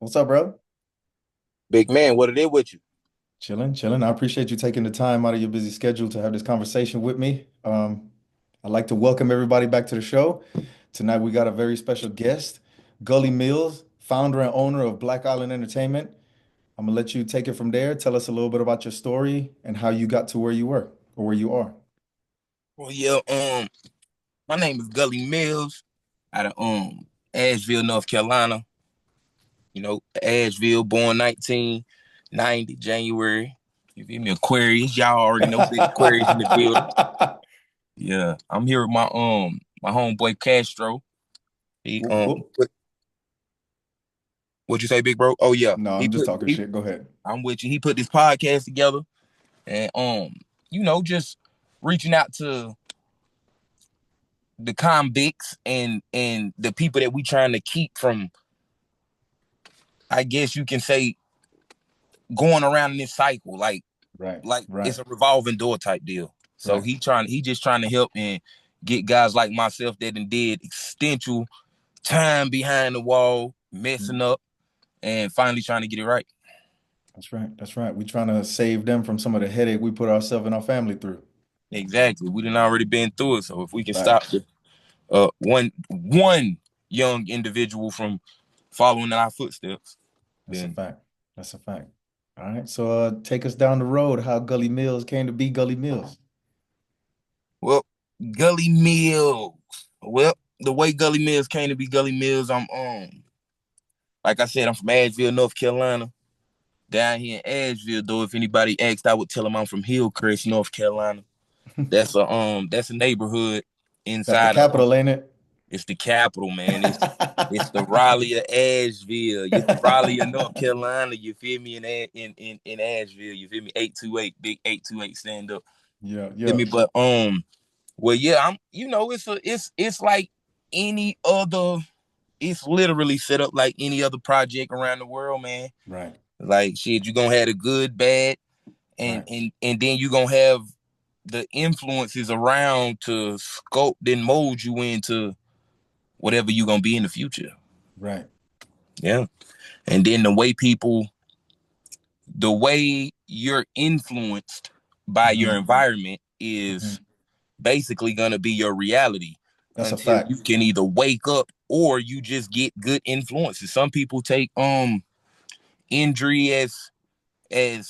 What's up, bro? Big man, what it is with you? Chilling, chilling. I appreciate you taking the time out of your busy schedule to have this conversation with me. I'd like to welcome everybody back to the show. Tonight we got a very special guest, Gully Mills, founder and owner of Black Island Entertainment. I'm gonna let you take it from there. Tell us a little bit about your story and how you got to where you were or where you are. Well, yeah, my name is Gully Mills out of Asheville, North Carolina. Asheville, born 1990, January. You feel me? Aquarius. Y'all already know big Aquarius in the building. Yeah. I'm here with my homeboy Castro. He Whoop, whoop. what you say, big bro? Oh yeah. No, He I'm just put talking he shit. Go ahead. I'm with you. He put this podcast together and just reaching out to the convicts and the people that we trying to keep from, I guess you can say, going around in this cycle, Right, like it's right, a revolving door type deal. So right. he just trying to help and get guys like myself that did extensive time behind the wall, messing up, and finally trying to get it right. That's right. That's right. We trying to save them from some of the headache we put ourselves and our family through. Exactly. We done already been through it. So if we can stop Facts. the one young individual from following in our footsteps, That's a then fact. That's a fact. All right. So take us down the road how Gully Mills came to be Gully Mills. well, Gully Mills. Well, the way Gully Mills came to be Gully Mills, I'm like I said, I'm from Asheville, North Carolina. Down here in Asheville, though, if anybody asked, I would tell them I'm from Hillcrest, North Carolina. That's a neighborhood That's the inside of capital, ain't it? it's the capital, man. It's the Raleigh of Asheville. It's the Raleigh of North Carolina. You feel me? In Asheville, you feel me? 828, big 828 stand up. Yeah, Feel yeah. me? But well, yeah, it's like any other. It's literally set up like any other project around the world, man. Right, Like shit, you gonna have the good, bad, and right, and and then you gonna have the influences around to sculpt and mold you into whatever you gonna be in the future. right. Yeah. And then the way you're influenced by your Hmm. environment Hmm. is basically gonna be your reality That's a until fact. you can either wake up or you just get good influences. Some people take injury as they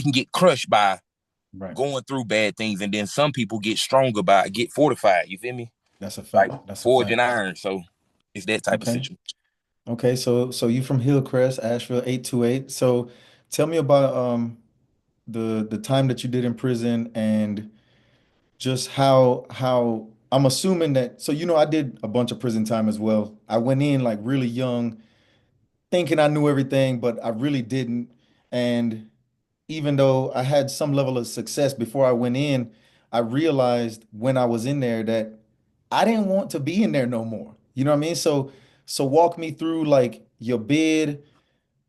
can get crushed by Right. going through bad things, and then some people get stronger by get fortified. You feel me? That's a Like fact. That's a forging fact. iron. So it's that type of Okay. situation. Okay. So you from Hillcrest, Asheville 828. So tell me about the time that you did in prison and just how I'm assuming that so I did a bunch of prison time as well. I went in like really young, thinking I knew everything, but I really didn't. And even though I had some level of success before I went in, I realized when I was in there that I didn't want to be in there no more. You know what I mean? So walk me through like your bid,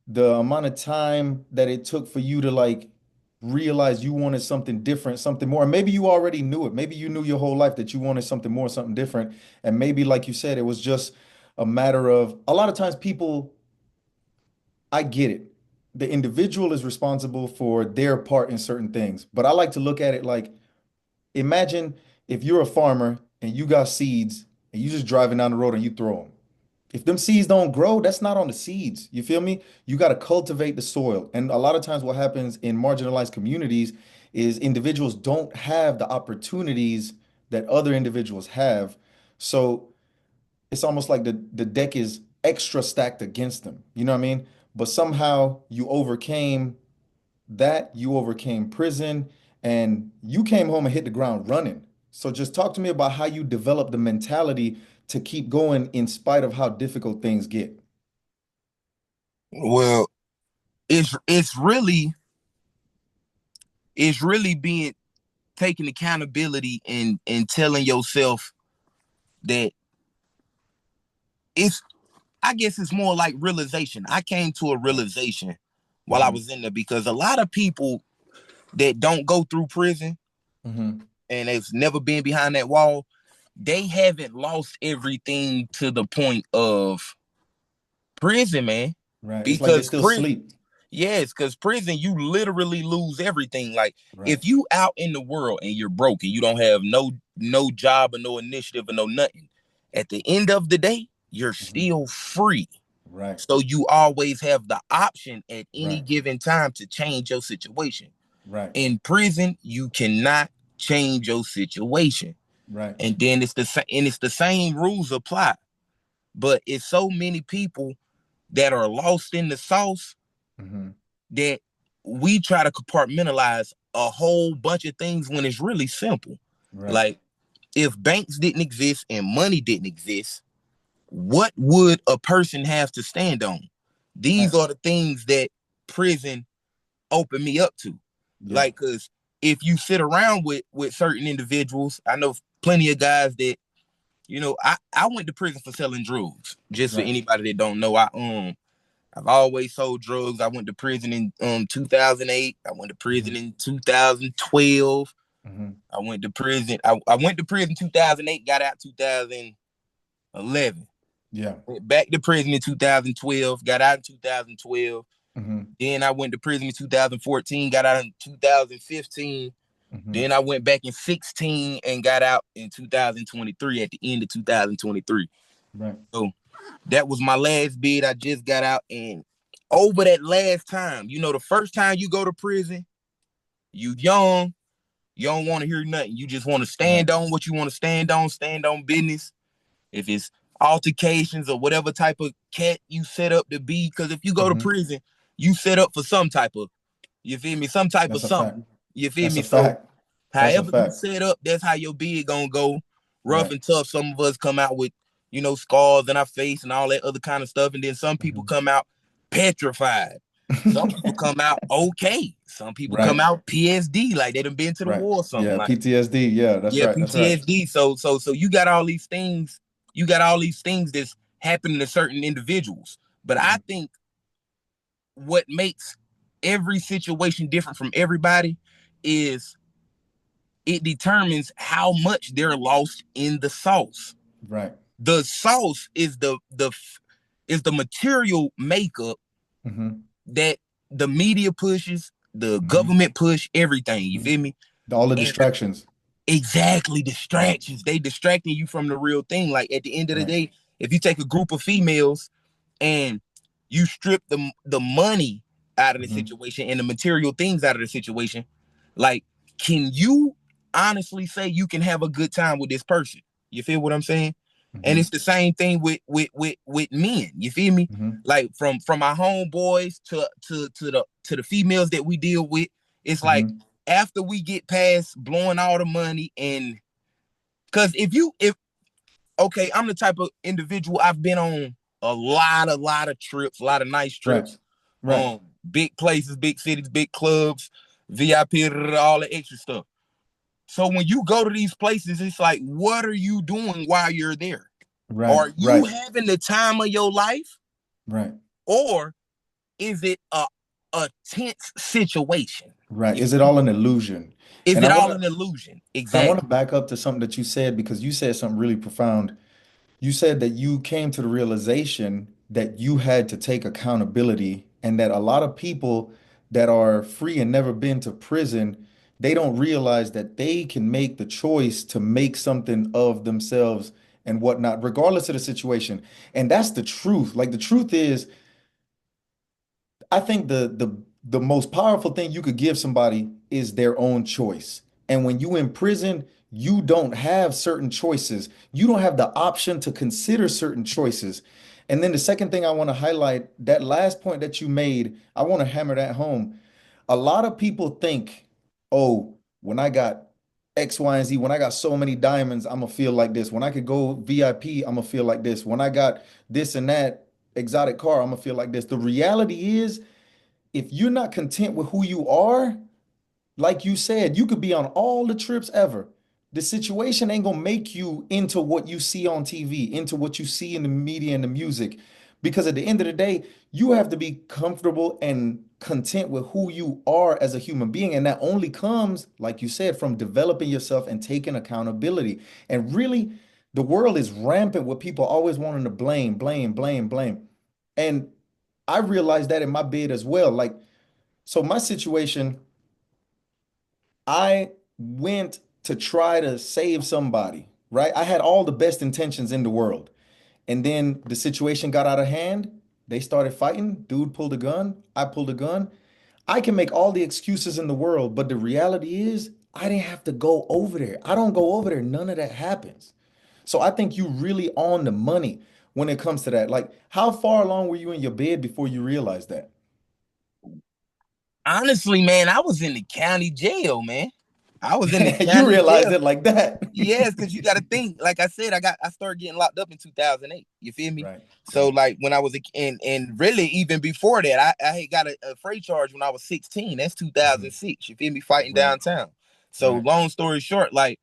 the amount of time that it took for you to like realize you wanted something different, something more. And maybe you already knew it. Maybe you knew your whole life that you wanted something more, something different. And maybe, like you said, it was just a matter of a lot of times people, I get it. The individual is responsible for their part in certain things. But I like to look at it like imagine if you're a farmer and you got seeds and you just driving down the road and you throw them. If them seeds don't grow, that's not on the seeds. You feel me? You got to cultivate the soil. And a lot of times what happens in marginalized communities is individuals don't have the opportunities that other individuals have. So it's almost like the deck is extra stacked against them. You know what I mean? But somehow you overcame that, you overcame prison, and you came home and hit the ground running. So just talk to me about how you develop the mentality to keep going in spite of how difficult things get. Well, it's really being taking accountability and telling yourself that it's I guess it's more like realization. I came to a Right. realization while I Hmm. was in there because a lot of people that don't go through prison Hmm. and have never been behind that wall, they haven't lost everything to the point of Prison, man. Right. It's like they Because still prison, sleep. yes, because prison, you literally lose everything. Like Right. if you out in the world and you're broke and you don't have no job or no initiative or no nothing, at the end of the day, you're Hmm. still free. Right. So you always have the option at any Right. given time to change your situation. Right. In prison, you cannot change your situation. Right. And then it's the same rules apply. But it's so many people that are lost in the sauce Hmm. that we try to compartmentalize a whole bunch of things when it's really simple. Right. Like if banks didn't exist and money didn't exist, what would a person have to stand on? These Right. are the things that prison opened me up to. Yeah. Like, cause if you sit around with certain individuals, I know plenty of guys that, I went to prison for selling drugs. Just for Right. anybody that don't know, I've always sold drugs. I went to prison in 2008. I went to Hmm. prison in 2012. Hmm. I went to prison. I went to prison 2008, got out 2011. Yeah. Went back to prison in 2012, got out in 2012. Hmm. Then I went to prison in 2014, got out in 2015. Hmm. Then I went back in 16 and got out in 2023 at the end of 2023. Right. So that was my last bid. I just got out. And over that last time, the first time you go to prison, you young, you don't want to hear nothing. You just want to Right. stand on what you want to stand on business. If it's altercations or whatever type of cat you set up to be, because if you go to Hmm. prison, you set up for some type of, you feel me, some type of That's a fact. something. You feel That's me? a So fact. That's a however you fact. set up, that's how your bid gonna go. Rough Right. and tough. Some of us come out with, scars in our face and all that other kind of stuff. And then some people Hmm. come out petrified. Some people come out okay. Some people come Right. out PSD, like they done been to the Right. war or something. Yeah. Like, PTSD. Yeah. That's yeah, right. That's right. PTSD. So you got all these things, that's happening to certain individuals. But I Hmm. think what makes every situation different from everybody is it determines how much they're lost in the sauce. Right. The sauce is the material makeup Hmm. that the media pushes, the Hmm. government push, everything. You Hmm. feel me? All the And distractions. exactly Right. distractions. They distracting you from the real thing. Like at the end of the Right. day, if you take a group of females and you strip the money out of the Hmm. situation and the material things out of the situation, like, can you honestly say you can have a good time with this person? You feel what I'm saying? And Hmm. it's the same thing with men. You feel me? Hmm. Like from our homeboys to the females that we deal with, it's like Hmm. after we get past blowing all the money and because if okay, I'm the type of individual. I've been on a lot of trips, a lot of nice Right. trips, Right. big places, big cities, big clubs, VIP, all the extra stuff. So when you go to these places, it's like, what are you doing while you're there? Right. Are you Right. having the time of your life, Right. or is it a tense situation? Right. You Is it feel me? all an illusion? Is And it all an illusion? I want to Exactly. back up to something that you said because you said something really profound. You said that you came to the realization that you had to take accountability and that a lot of people that are free and never been to prison, they don't realize that they can make the choice to make something of themselves and whatnot, regardless of the situation. And that's the truth. Like the truth is, I think the most powerful thing you could give somebody is their own choice. And when you in prison, you don't have certain choices. You don't have the option to consider certain choices. And then the second thing I want to highlight, that last point that you made, I want to hammer that home. A lot of people think, oh, when I got X, Y, and Z, when I got so many diamonds, I'm gonna feel like this. When I could go VIP, I'm gonna feel like this. When I got this and that exotic car, I'm gonna feel like this. The reality is, if you're not content with who you are, like you said, you could be on all the trips ever. The situation ain't gonna make you into what you see on TV, into what you see in the media and the music. Because at the end of the day, you have to be comfortable and content with who you are as a human being. And that only comes, like you said, from developing yourself and taking accountability. And really, the world is rampant with people always wanting to blame, blame, blame, blame. And I realized that in my bid as well. Like, so my situation, I went to try to save somebody, right? I had all the best intentions in the world. And then the situation got out of hand. They started fighting. Dude pulled a gun. I pulled a gun. I can make all the excuses in the world, but the reality is, I didn't have to go over there. I don't go over there. None of that happens. So I think you really on the money when it comes to that. Like, how far along were you in your bed before you realized that? Honestly, man, I was in the county jail, man. I was in the You county realized jail. it like that. Yes, because you got to think. Like I said, I started getting locked up in 2008. You feel me? Right, So right. like when I was and really even before that, I had got a freight charge when I was 16. That's Mhm. 2006. You feel me? Fighting Right, downtown. So right. long story short, like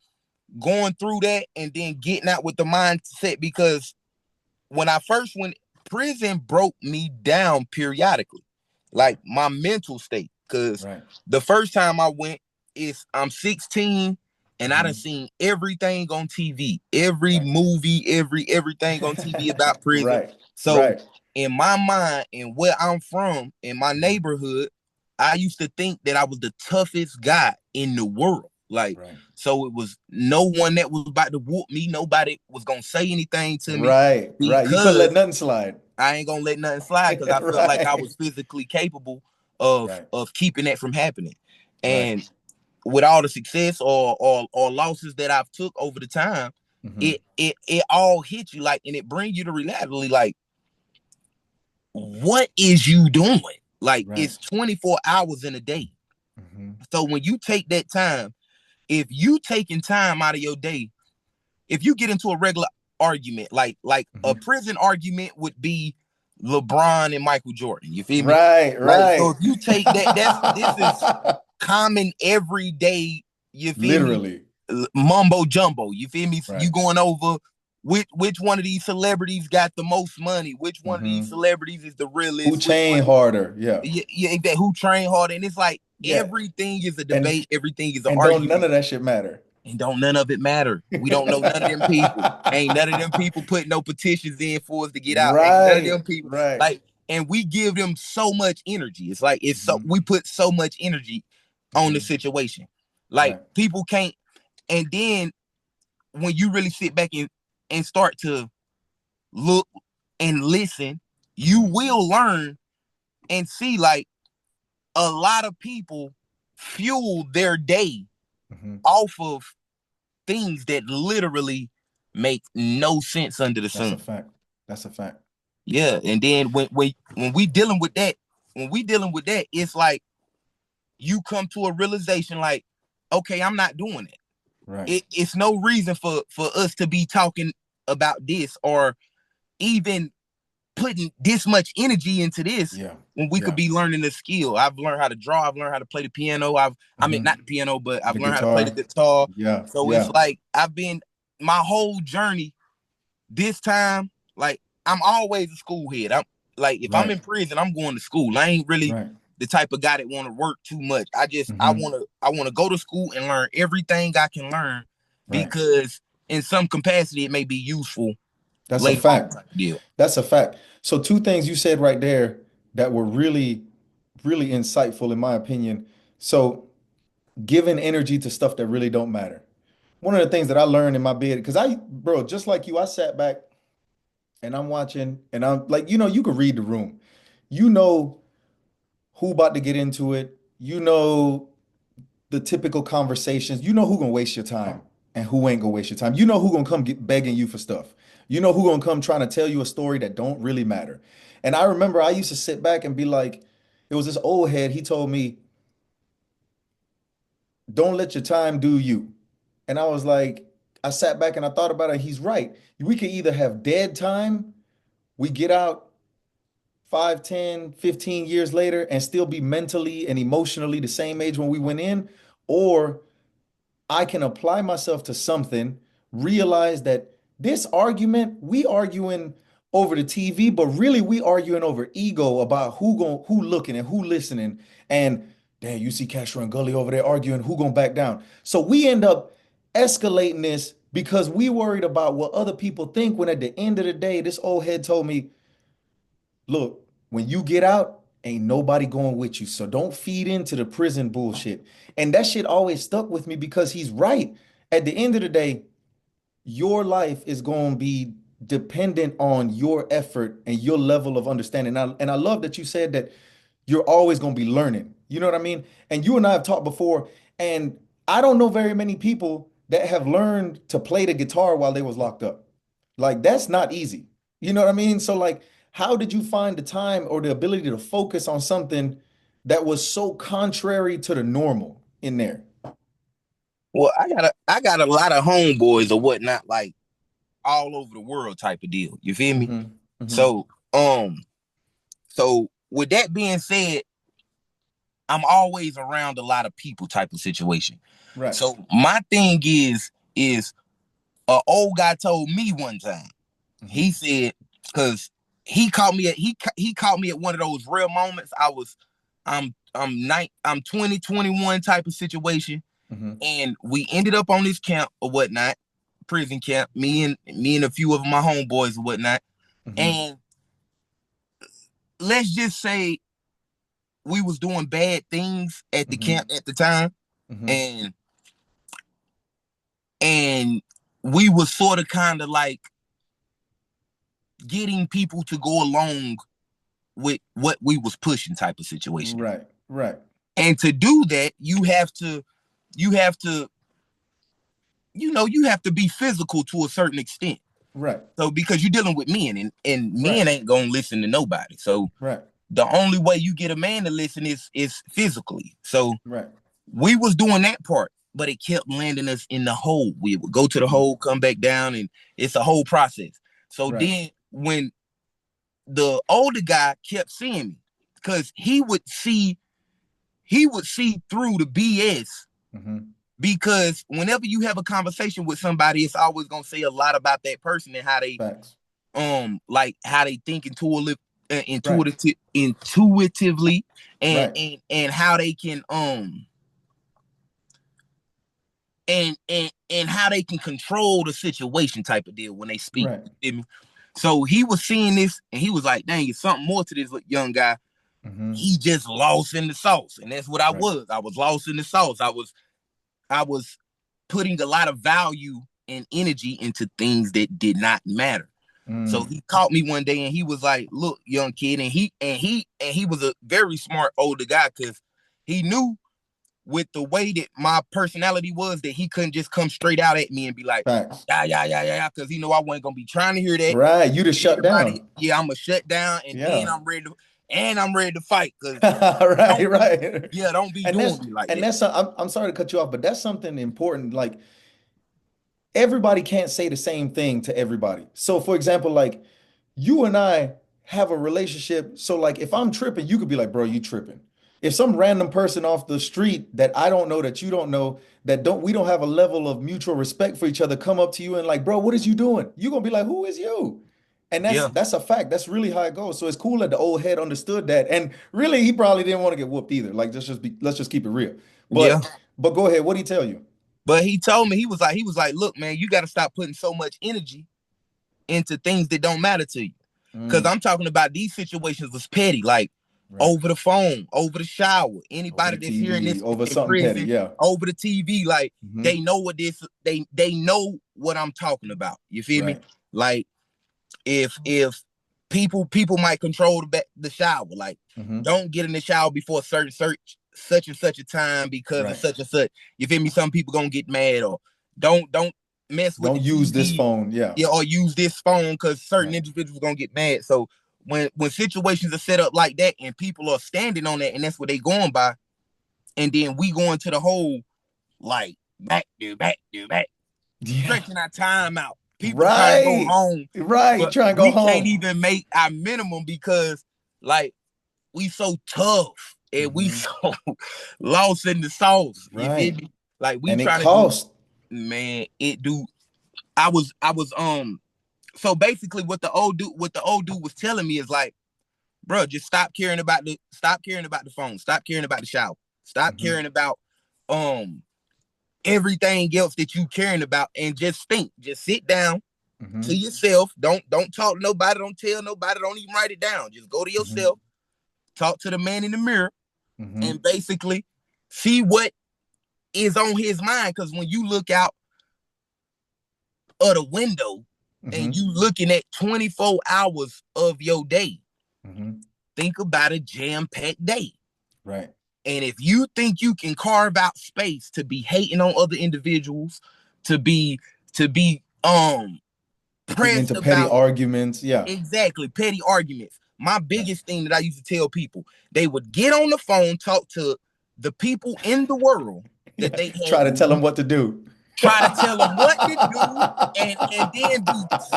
going through that and then getting out with the mindset because when I first went, prison broke me down periodically, like Right, my mental state. Cause right. the first time I went is I'm 16 and I done Mhm. seen everything on TV, every Right. movie, everything on TV about prison. Right, So right, in my mind and where I'm from, in my mhm, neighborhood, I used to think that I was the toughest guy in the world. Like, right, so it was no one that was about to whoop me. Nobody was gonna say anything to me right, right. You couldn't let because nothing slide. I ain't gonna let nothing slide because I felt like I Right, was physically capable of right, keeping that from happening. right. And with all the success or losses that I've took over the time, Hmm. it all hit you like, and it brings you to reality like, what is you doing? Like Right. it's 24 hours in a day. Hmm. So when you take that time, if you taking time out of your day, if you get into a regular argument, like a Hmm. prison argument would be LeBron and Michael Jordan. You feel me? Right, Like, so right. if you take that, this is common everyday, you feel me? Literally. Mumbo jumbo. You feel me? You Right. going over which one of these celebrities got the most money? Which one of these Hmm. celebrities is the Who realest? Which chain one? harder? Yeah. Yeah, yeah, that who train hard? And it's like Yeah. everything is a And debate. Everything is an and don't none argument. of that shit matter. And don't none of it matter. We don't know none of them people. Ain't none of them people putting no petitions in for us to get out. Ain't none of Right, them people right. like, and we give them so much energy. It's like it's so Hmm. we put so much energy on the Hmm. situation. Like Right. people can't. And then when you really sit back and start to look and listen, you Hmm. will learn and see like a lot of people fuel their day Hmm. off of things that literally make no sense under the That's a sun. fact. That's a fact. Yeah, and then when we dealing with that, when we dealing with that, it's like you come to a realization like, okay, I'm not doing it. Right. It's no reason for us to be talking about this or even putting this much energy into this Yeah. when we could Yeah. be learning a skill. I've learned how to draw. I've learned how to play the piano. I mean, Hmm. not the piano, but I've The learned how to play the guitar. guitar. Yeah. So it's Yeah. like I've been my whole journey this time, like I'm always a school head. I'm like if I'm Right. in prison, I'm going to school. I ain't really Right. the type of guy that want to work too much. I Hmm. want to go to school and learn everything I can learn Right. because in some capacity it may be useful That's a later on fact. type deal. That's a fact. So two things you said right there that were really, really insightful in my opinion. So giving energy to stuff that really don't matter. One of the things that I learned in my bed, because bro, just like you, I sat back and I'm watching and I'm like, you could read the room. You know who about to get into it. You know the typical conversations. You know who gonna waste your time and who ain't gonna waste your time. You know who gonna come get begging you for stuff. You know who gonna come trying to tell you a story that don't really matter. And I remember I used to sit back and be like, it was this old head. He told me, "Don't let your time do you." And I was like, I sat back and I thought about it. He's right. We could either have dead time, we get out 5, 10, 15 years later and still be mentally and emotionally the same age when we went in, or I can apply myself to something, realize that this argument, we arguing over the TV, but really we arguing over ego about who looking and who listening. And damn, you see Castro and Gully over there arguing who gonna back down. So we end up escalating this because we worried about what other people think when at the end of the day, this old head told me, look, when you get out, ain't nobody going with you. So don't feed into the prison bullshit. And that shit always stuck with me because he's right. At the end of the day, your life is going to be dependent on your effort and your level of understanding. And I love that you said that you're always going to be learning. You know what I mean? And you and I have talked before, and I don't know very many people that have learned to play the guitar while they was locked up. Like that's not easy. You know what I mean? So like, how did you find the time or the ability to focus on something that was so contrary to the normal in there? Well, I got a lot of homeboys or whatnot, like all over the world type of deal. You feel me? Hmm. Hmm. So so with that being said, I'm always around a lot of people type of situation. Right. So my thing is a old guy told me one time. Hmm. He said, because he caught me at one of those real moments. I'm 20, 21 type of situation. Hmm. And we ended up on this camp or whatnot, prison camp, me and a few of my homeboys or whatnot. Hmm. And let's just say we was doing bad things at the Hmm. camp at the time. Hmm. And and we was sort of kind of like getting people to go along with what we was pushing type of situation. Right. Right. And to do that, you have to you have to be physical to a certain extent. Right. So because you're dealing with men, and Right. men ain't gonna listen to nobody. So Right. the only way you get a man to listen is physically. So Right. we was doing that part, but it kept landing us in the hole. We would go to the Hmm. hole, come back down, and it's a whole process. So Right. then when the older guy kept seeing me, because he would see through the BS. Hmm. Because whenever you have a conversation with somebody, it's always gonna say a lot about that person and how they Facts. like how they think Right. intuitively, and Right. and how they can and how they can control the situation type of deal when they speak. Right. You feel me? So he was seeing this and he was like, dang, it's something more to this young guy. Hmm. He just lost in the sauce. And that's what I Right. was. I was lost in the sauce. I was putting a lot of value and energy into things that did not matter. So Mm. he caught me one day and he was like, "Look, young kid," and he was a very smart older guy because he knew with the way that my personality was that he couldn't just come straight out at me and be like, Facts. yeah, yeah, yeah, yeah, yeah, because he know I wasn't gonna be trying to hear that. Right. You just shut Everybody, down. yeah, I'm gonna shut down, and then Yeah. I'm ready to fight because Right. don't be, Right. yeah, don't be And doing me like that. I'm sorry to cut you off, but that's something important. Like everybody can't say the same thing to everybody. So for example, like you and I have a relationship. So like if I'm tripping, you could be like, bro, you tripping. If some random person off the street that I don't know, that you don't know, that don't we don't have a level of mutual respect for each other, come up to you and like, bro, what is you doing? You're gonna be like, who is you? And that's Yeah, that's a fact. That's really how it goes. So it's cool that the old head understood that. And really he probably didn't want to get whooped either. Like let's just keep it real. yeah. But go ahead. What did he tell you? But he told me he was like, look, man, you got to stop putting so much energy into things that don't matter to you. Because Mm, I'm talking about these situations was petty, like right. over the phone, over the shower. Over Anybody the that's hearing TV, this over in something petty. prison, Yeah. over the TV, like they Hmm. know what this they know what I'm talking about. You feel me? Right. Like if people might control the shower, like Hmm. don't get in the shower before a certain such and such a time because of Right. such and such. You feel me? Some people gonna get mad, or don't mess with the Don't use this TV, phone. Yeah. yeah, or use this phone because certain Right. individuals gonna get mad. So when situations are set up like that and people are standing on that and that's what they going by, and then we go into the whole like back, Yeah. stretching our time out. People trying to go Right. home, Right. but Try and go we can't home. even make our minimum because like we so tough and we Hmm. so lost in the sauce. You feel Right. me? Like we And it trying to do, costs. man, it do. I was so basically what the old dude was telling me is like, bro, just stop caring about the phone, stop caring about the shower, stop Hmm. caring about um everything else that you caring about, and just think, just sit down, to Mm-hmm. yourself. Don't talk to nobody. Don't tell nobody. Don't even write it down. Just go to Mm-hmm. yourself. Talk to the man in the mirror, and Mm-hmm. basically see what is on his mind. Because when you look out of the window and Mm-hmm. you looking at 24 hours of your day, Mm-hmm. think about a jam-packed day. Right. And if you think you can carve out space to be hating on other individuals, to be Getting pressed into petty about arguments. Yeah. exactly petty arguments. My Right. biggest thing that I used to tell people, they would get on the phone, talk to the people in the world that Yeah. they had Try to tell them what to do. try to tell them what to do, and then be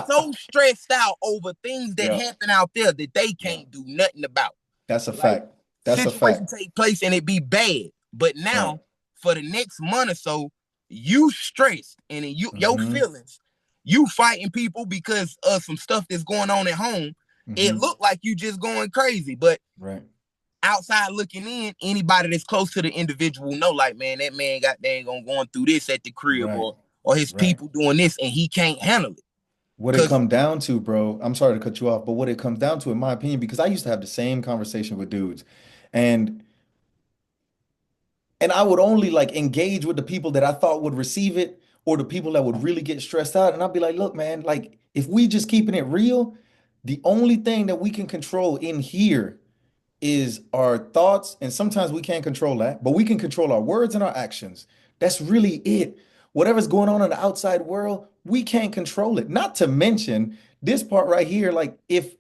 so stressed out over things that Yeah. happen out there that they Yeah. can't do nothing about. That's a Like fact. That's a situation fact. take place and it be bad, but Right. now for the next month or so, you stressed and in your Mm-hmm. feelings, you fighting people because of some stuff that's going on at home. It Mm-hmm. looked like you just going crazy, but Right. outside looking in, anybody that's close to the individual know, like, man, that man got dang on going through this at the crib, Right. or his Right. people doing this and he can't handle it. What it Cause come down to, bro, I'm sorry to cut you off, but what it comes down to, in my opinion, because I used to have the same conversation with dudes, and I would only like engage with the people that I thought would receive it or the people that would really get stressed out. And I'd be like, look, man, like if we just keeping it real, the only thing that we can control in here is our thoughts. And sometimes we can't control that, but we can control our words and our actions. That's really it. Whatever's going on in the outside world, we can't control it. Not to mention this part right here, like if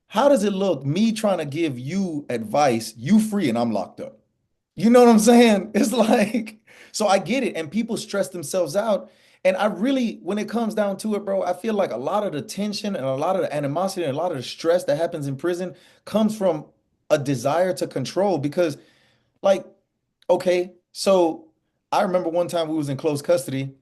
how does it look me trying to give you advice, you free and I'm locked up? You know what I'm saying? It's like, so I get it. And people stress themselves out. And I really, when it comes down to it, bro, I feel like a lot of the tension and a lot of the animosity and a lot of the stress that happens in prison comes from a desire to control. Because, like, okay, so I remember one time we was in close custody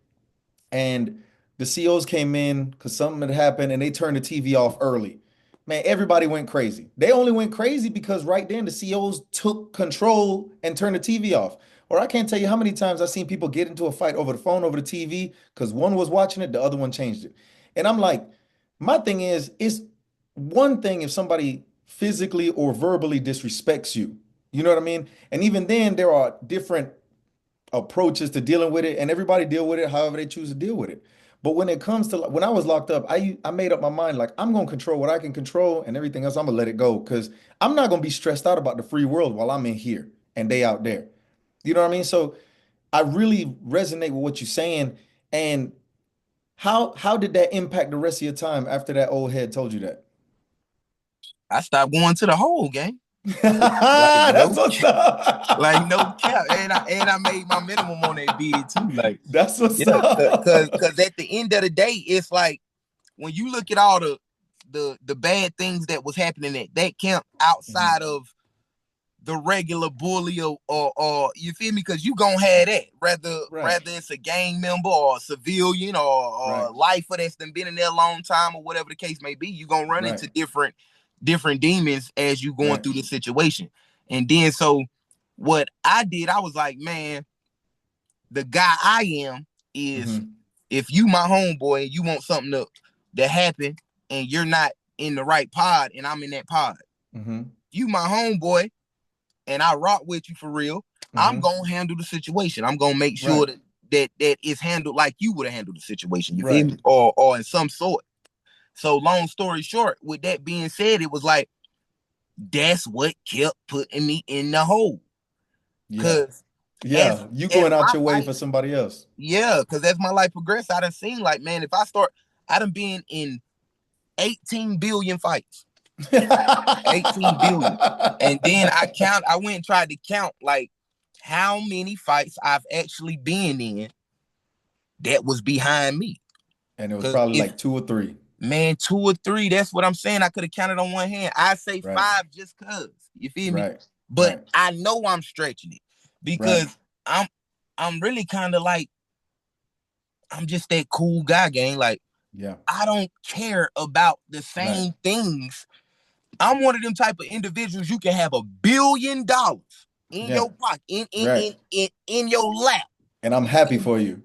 and the COs came in because something had happened and they turned the TV off early. Man, everybody went crazy. They only went crazy because right then the COs took control and turned the TV off. Or I can't tell you how many times I've seen people get into a fight over the phone, over the TV, because one was watching it, the other one changed it. And I'm like, my thing is, it's one thing if somebody physically or verbally disrespects you. You know what I mean? And even then, there are different approaches to dealing with it, and everybody deal with it however they choose to deal with it. But when it comes to when I was locked up, I made up my mind like I'm gonna control what I can control, and everything else I'm gonna let it go because I'm not gonna be stressed out about the free world while I'm in here and they out there. You know what I mean? So I really resonate with what you're saying. And how did that impact the rest of your time after that old head told you that? I stopped going to the whole game. Like That's no what's like no cap. up. And I made my minimum on that bid too. Like, That's what's yeah, cause up. cause at the end of the day, it's like when you look at all the bad things that was happening at that camp outside Mhm. of the regular bully or you feel me? Because you gonna have that Right, rather it's a gang member or a civilian or right, a lifer that's been in there a long time or whatever the case may be. You gonna run right, into different demons as you going right. through the situation. And then so what I did, I was like, man, the guy I am is Hmm. if you my homeboy and you want something to happen and you're not in the right pod and I'm in that pod, Hmm. you my homeboy and I rock with you for real, I'm Hmm. gonna handle the situation. I'm gonna make sure Right, that it's handled like you would have handled the situation. You feel right. me? Or in some sort. So long story short, with that being said, it was like that's what kept putting me in the hole. Yeah. Cause as Yeah. You as going out my your way life, for somebody else. yeah, cause as my life progressed, I done seen like, man, if I done been in 18 billion fights. 18 billion. And then I went and tried to count like how many fights I've actually been in that was behind me. And it was Cause probably if like two or three. man, two or three, that's what I'm saying. I could have counted on one hand. I say Right, five just cause. You feel me? right, But right, I know I'm stretching it right. because I'm I'm really kind of like I'm just that cool guy, gang. Like Yeah, I don't care about the right, same things. I'm one of them type of individuals you can have $1 billion in yeah, your pocket, in in right. in in, in your lap. And I'm happy And for you.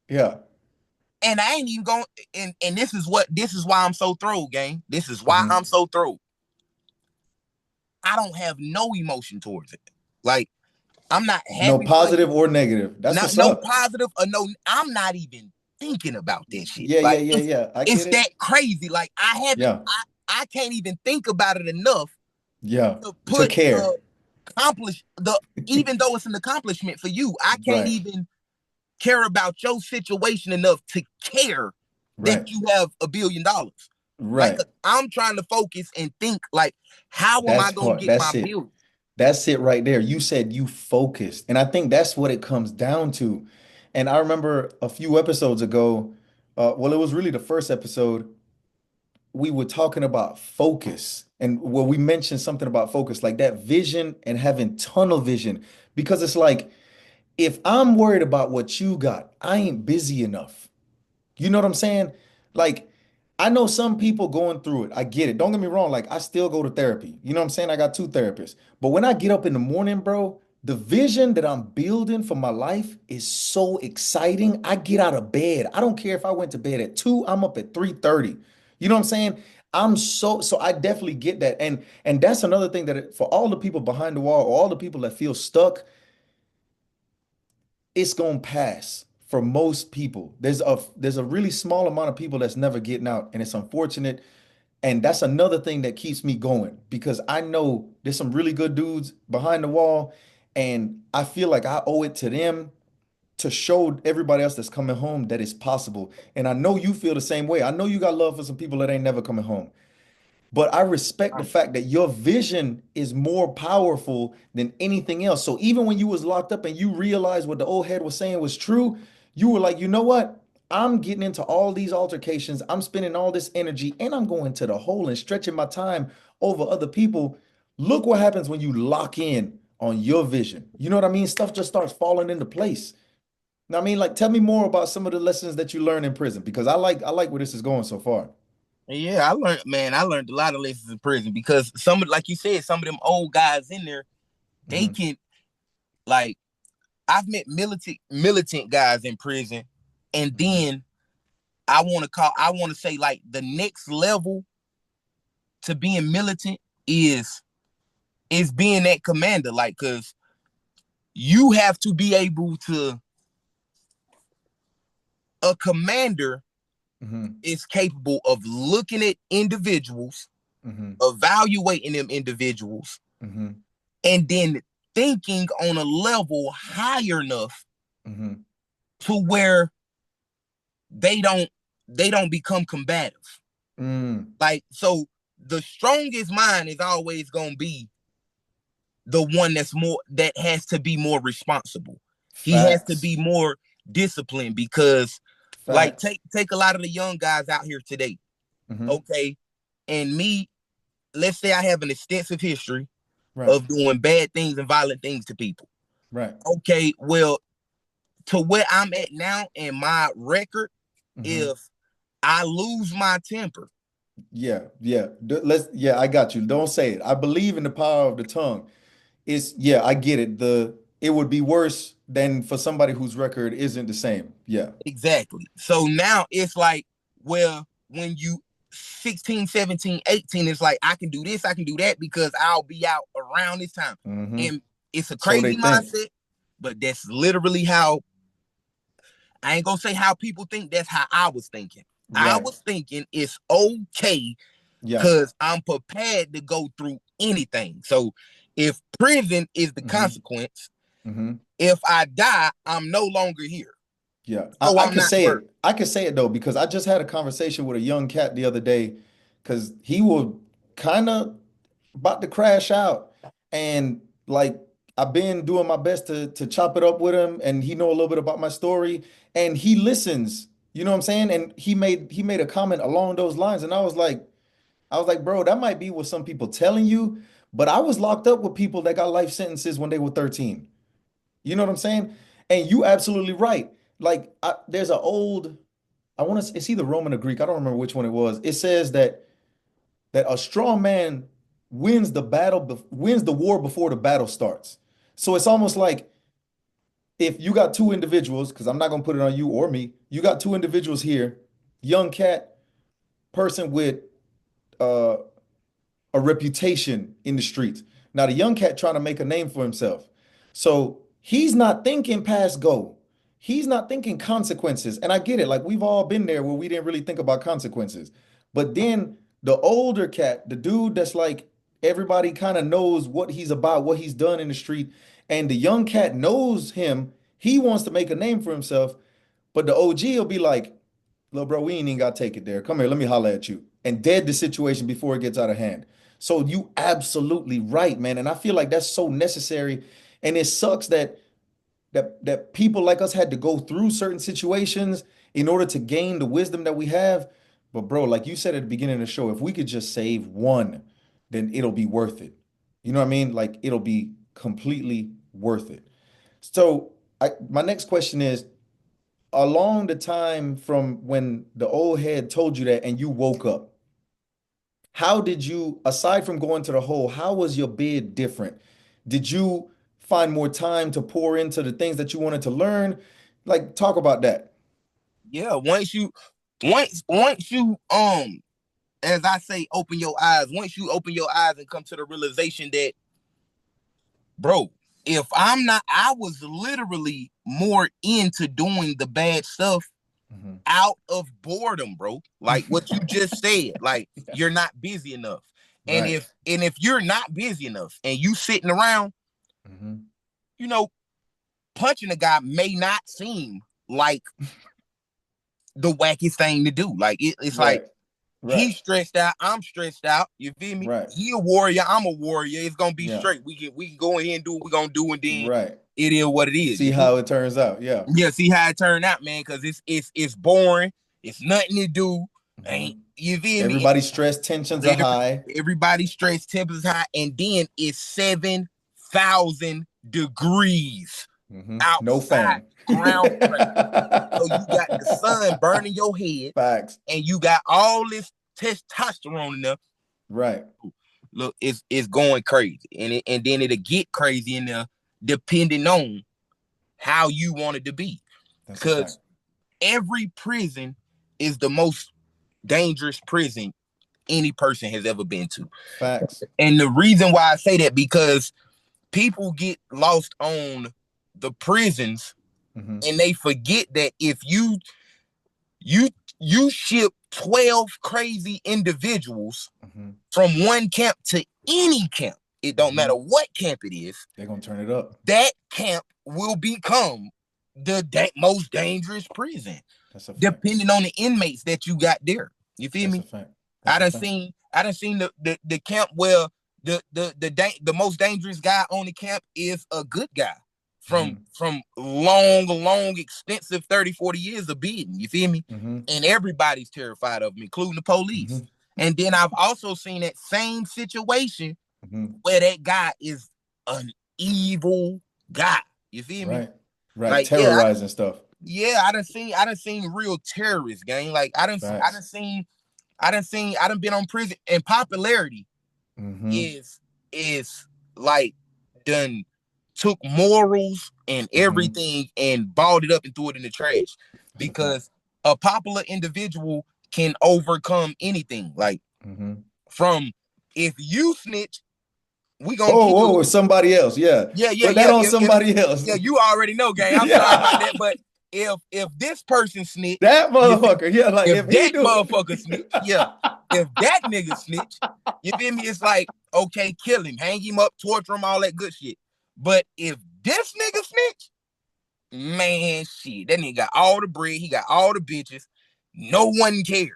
Yeah, And I ain't even going. And this is why I'm so thrown, gang. This is why Hmm. I'm so thrown. I don't have no emotion towards it. Like I'm not No happy for positive him. or negative. That's Not what's no up. positive or no. I'm not even thinking about that shit. Yeah, yeah, Like yeah, yeah. I it's get it. that crazy. Like I haven't. Yeah, I can't even think about it enough yeah. to To put care. the accomplish the even though it's an accomplishment for you. I can't Right, even care about your situation enough to care that right, you have $1 billion. Like right. I'm trying to focus and think like, how am I That's gonna part. get my That's it. billion? That's it right there. You said you focused. And I think that's what it comes down to. And I remember a few episodes ago, well, it was really the first episode, we were talking about focus. And well, we mentioned something about focus, like that vision and having tunnel vision. Because it's like, if I'm worried about what you got, I ain't busy enough. You know what I'm saying? Like, I know some people going through it. I get it. Don't get me wrong. Like, I still go to therapy. You know what I'm saying? I got two therapists. But when I get up in the morning, bro, the vision that I'm building for my life is so exciting. I get out of bed. I don't care if I went to bed at 2, I'm up at 3:30. You know what I'm saying? So I definitely get that. And that's another thing that for all the people behind the wall, or all the people that feel stuck, it's gonna pass for most people. There's a really small amount of people that's never getting out, and it's unfortunate. And that's another thing that keeps me going because I know there's some really good dudes behind the wall, and I feel like I owe it to them to show everybody else that's coming home that it's possible. And I know you feel the same way. I know you got love for some people that ain't never coming home. But I respect the fact that your vision is more powerful than anything else. So even when you was locked up and you realized what the old head was saying was true, you were like, you know what? I'm getting into all these altercations. I'm spending all this energy and I'm going to the hole and stretching my time over other people. Look what happens when you lock in on your vision. You know what I mean? Stuff just starts falling into place. Now, I mean, like, tell me more about some of the lessons that you learned in prison because I like where this is going so far. Yeah, I learned a lot of lessons in prison because like you said, some of them old guys in there, they Hmm. can like I've met militant guys in prison, and Hmm. then I want to say like the next level to being militant is being that commander, like because you have to be able to a commander Hmm. is capable of looking at individuals, Hmm. evaluating them individuals, Hmm. and then thinking on a level higher enough Hmm. to where they don't they don't become combative. Mm. Like so the strongest mind is always gonna be the one that has to be more responsible. He has to be Facts. more disciplined because like Facts. take a lot of the young guys out here today, Hmm. okay? And me, let's say I have an extensive history Right. of doing bad things and violent things to people. Right. Okay, well, to where I'm at now in my record, Hmm. if I lose my temper, Yeah. Yeah. Yeah, I got you. Don't say it. I believe in the power of the tongue. Yeah, I get it. It would be worse than for somebody whose record isn't the same. Yeah. exactly. So now it's like, well, when you 16, 17, 18, it's like I can do this, I can do that because I'll be out around this time. Hmm. And it's a So they crazy think. mindset, but that's literally how I ain't gonna say how people think, that's how I was thinking. I Right. was thinking it's okay Yeah. because I'm prepared to go through anything. So if prison is the Hmm. consequence, Hmm. if I die, I'm no longer here. Yeah. So I I'm could not say worried. it. I could say it though, because I just had a conversation with a young cat the other day because he was kind of about to crash out. And like I've been doing my best to chop it up with him and he know a little bit about my story and he listens. You know what I'm saying? And he made a comment along those lines and I was like, bro, that might be what some people telling you, but I was locked up with people that got life sentences when they were 13. You know what I'm saying? And you absolutely right. Like there's an old I want to it's either Roman or Greek. I don't remember which one it was. It says that a strong man wins the war before the battle starts. So it's almost like if you got two individuals, because I'm not gonna put it on you or me, you got two individuals here, young cat, person with uh, a reputation in the streets. Now the young cat trying to make a name for himself. So he's not thinking past go. He's not thinking consequences. And I get it. Like we've all been there where we didn't really think about consequences. But then the older cat, the dude that's like everybody kind of knows what he's about, what he's done in the street, and the young cat knows him. He wants to make a name for himself. But the OG will be like, little bro, we ain't even got to take it there. Come here, let me holler at you. And dead the situation before it gets out of hand. So you absolutely right, man. And I feel like that's so necessary. And it sucks that people like us had to go through certain situations in order to gain the wisdom that we have. But bro, like you said at the beginning of the show, if we could just save one, then it'll be worth it. You know what I mean? Like it'll be completely worth it. So my next question is, along the time from when the old head told you that and you woke up, how did you, aside from going to the hole, how was your bid different? Did you find more time to pour into the things that you wanted to learn? Like, talk about that. Yeah, once you as I say, open your eyes. Once you open your eyes and come to the realization that, bro, if I'm not, I was literally more into doing the bad stuff Mhm. out of boredom, bro. Like what you just said, like Yeah. you're not busy enough. And Right. if you're not busy enough and you sitting around, Hmm. you know, punching a guy may not seem like the wackest thing to do. Like it's like Right. Right. he's stressed out, I'm stressed out. You feel me? Right. He a warrior, I'm a warrior. It's gonna be Yeah. straight. We can go ahead and do what we're gonna do, and then Right. it is what it is. See You feel how me? it turns out. Yeah. Yeah, see how it turned out, man, because it's boring. It's nothing to do. Hmm. Ain't you feel me? Everybody's stress tensions are high. Everybody's stress tempers high, and then it's 7,000 degrees No outside, fan. groundbreaking. So you got the sun burning your head, Facts. and you got all this testosterone in there. Right. Look, it's going crazy, and then it'll get crazy in there, depending on how you want it to be. That's a fact. Because every prison is the most dangerous prison any person has ever been to. Facts. And the reason why I say that, because people get lost on the prisons Hmm. and they forget that if you you ship 12 crazy individuals Hmm. from one camp to any camp, it don't matter Hmm. what camp it is, They're gonna turn it up. that camp will become the most dangerous prison, That's a fact. depending on the inmates that you got there. You feel That's a me? fact. I That's a done fact. seen I done seen the camp where the most dangerous guy on the camp is a good guy from Hmm. long extensive 30, 40 years of beating. You feel me? Hmm. And everybody's terrified of him, including the police. Hmm. And then I've also seen that same situation Hmm. where that guy is an evil guy. You feel me? Right. Right. Like, yeah, Terrorizing stuff. I done seen real terrorist gang. Like Facts. I done been on prison, and popularity Hmm. is like done took morals and Hmm. everything and balled it up and threw it in the trash, That's a fact. because a popular individual can overcome anything. Like, Hmm. from, if you snitch, we gonna Oh, kill whoa, you. somebody else. Yeah. Yeah, yeah, Put that yeah. on If somebody else. Yeah, you already know, gang. I'm sorry about Yeah. that, but if this person snitch, That you feel, motherfucker. Yeah. Like if if he that do it. motherfucker snitch, yeah, if that nigga snitch, you feel me? It's like, okay, kill him, hang him up, torture him, all that good shit. But if this nigga snitch, man, shit, that nigga got all the bread, he got all the bitches, no one cares.